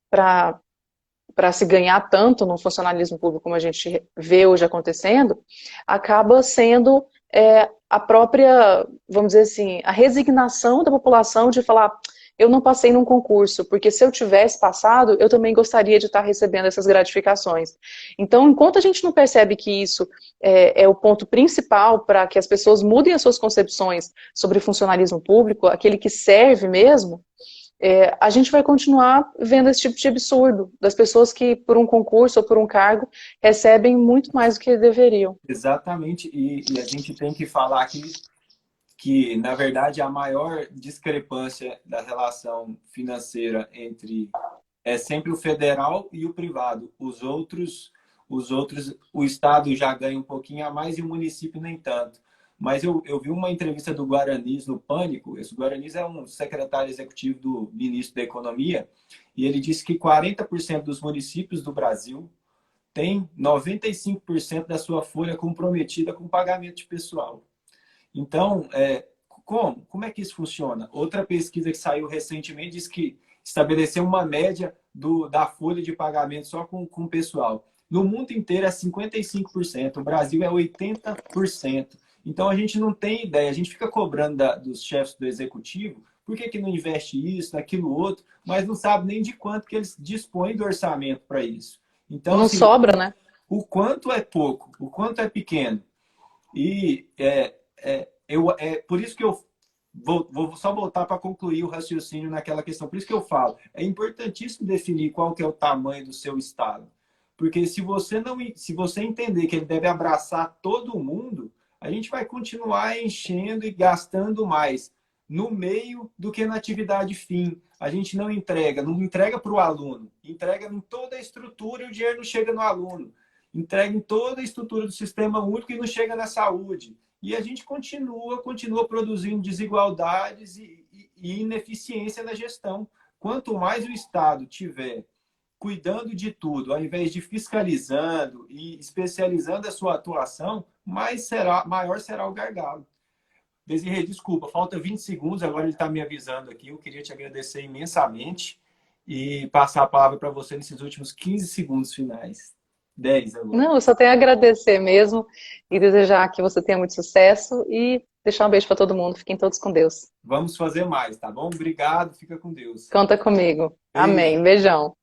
para se ganhar tanto no funcionalismo público como a gente vê hoje acontecendo, acaba sendo a própria, vamos dizer assim, a resignação da população de falar, eu não passei num concurso, porque se eu tivesse passado, eu também gostaria de estar recebendo essas gratificações. Então, enquanto a gente não percebe que isso é o ponto principal para que as pessoas mudem as suas concepções sobre funcionalismo público, aquele que serve mesmo, a gente vai continuar vendo esse tipo de absurdo, das pessoas que, por um concurso ou por um cargo, recebem muito mais do que deveriam. Exatamente, e a gente tem que falar aqui que, na verdade, a maior discrepância da relação financeira entre é sempre o federal e o privado. Os outros, o Estado já ganha um pouquinho a mais e o município nem tanto. Mas eu vi uma entrevista do Guaranis no Pânico. Esse Guaranis é um secretário executivo do ministro da Economia, e ele disse que 40% dos municípios do Brasil têm 95% da sua folha comprometida com pagamento de pessoal. Então, como é que isso funciona? Outra pesquisa que saiu recentemente diz que estabeleceu uma média da folha de pagamento só com o pessoal. No mundo inteiro é 55%, o Brasil é 80%. Então, a gente não tem ideia, a gente fica cobrando dos chefes do executivo, por que não investe isso, naquilo outro, mas não sabe nem de quanto que eles dispõem do orçamento para isso. Então, Não assim, sobra, né? o quanto é pouco, o quanto é pequeno. E por isso que eu vou só voltar para concluir o raciocínio naquela questão. Por isso que eu falo, é importantíssimo definir qual que é o tamanho do seu Estado. Porque se você entender que ele deve abraçar todo mundo, a gente vai continuar enchendo e gastando mais no meio do que na atividade fim. A gente não entrega para o aluno, entrega em toda a estrutura e o dinheiro não chega no aluno. Entrega em toda a estrutura do sistema único e não chega na saúde. E a gente continua produzindo desigualdades e ineficiência na gestão. Quanto mais o Estado tiver cuidando de tudo, ao invés de fiscalizando e especializando a sua atuação, maior será o gargalo. Desirê, desculpa, falta 20 segundos, agora ele está me avisando aqui. Eu queria te agradecer imensamente e passar a palavra para você nesses últimos 15 segundos finais. 10 agora. Não, eu só tenho a agradecer mesmo e desejar que você tenha muito sucesso e deixar um beijo para todo mundo. Fiquem todos com Deus. Vamos fazer mais, tá bom? Obrigado, fica com Deus. Conta comigo. Beijo. Amém. Beijão.